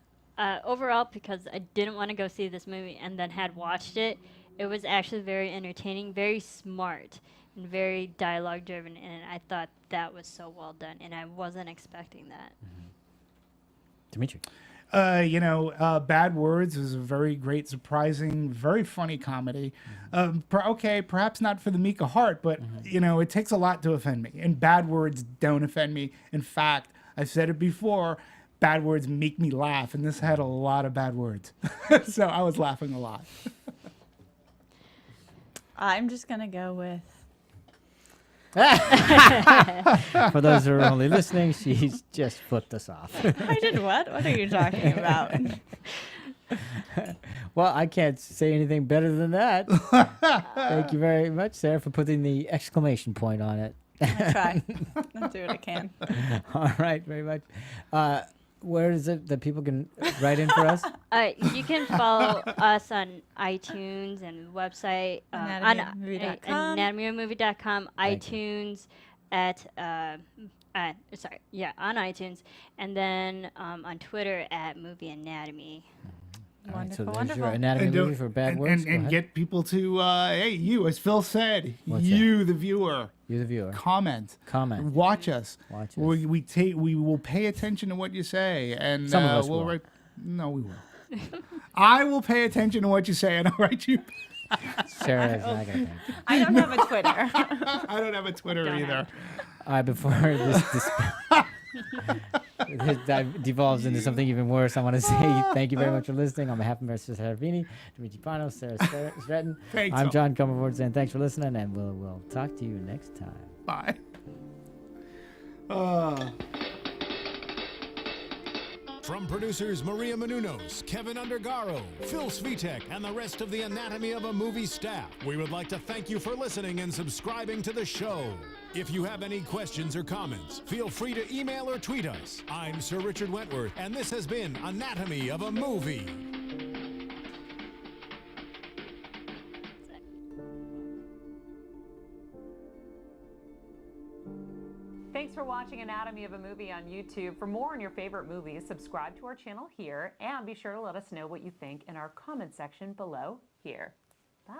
overall, because I didn't want to go see this movie and then had watched it, it was actually very entertaining, very smart, and very dialogue driven, and I thought that was so well done, and I wasn't expecting that. Demetri. Bad Words is a very great, surprising, very funny comedy. Perhaps not for the meek of heart, but, it takes a lot to offend me. And bad words don't offend me. In fact, I've said it before, bad words make me laugh, and this had a lot of bad words. So I was laughing a lot. I'm just going to go with... For those who are only listening, she's just flipped us off. I did what? What are you talking about? Well, I can't say anything better than that. Thank you very much, Sarah, for putting the exclamation point on it. I try. I'll do what I can. All right, very much. Where is it that people can write in for us? You can follow us on iTunes and website on anatomyofmovie.com. anatomyofmovie.com, Thank you. iTunes on iTunes, and then on Twitter at Movie Anatomy. All right, so Wonderful, there's your wonderful. anatomy And movie for bad words. Go and ahead. get people to, hey, you, as Phil said, What's you, the viewer, You're the viewer. comment. Comment. Watch us. Watch us. We will pay attention to what you say, and Some of us we'll will. write. No, we will. I will pay attention to what you say, and I'll write you. Sarah is not going to thank you. I don't have a Twitter. I don't have a Twitter Don't either. All right, before this devolves into something even worse, I want to say thank you very much for listening. On behalf of Marisa Serafin, Demetri Panos, Sara Stretton, Thanks, I'm all. John Comerford saying thanks for listening, and we'll talk to you next time. Bye. From producers Maria Menounos, Kevin Undergaro, Phil Svitek, and the rest of the Anatomy of a Movie staff, we would like to thank you for listening and subscribing to the show. If you have any questions or comments, feel free to email or tweet us. I'm Sir Richard Wentworth, and this has been Anatomy of a Movie. Thanks for watching Anatomy of a Movie on YouTube. For more on your favorite movies, subscribe to our channel here, and be sure to let us know what you think in our comment section below here. Bye.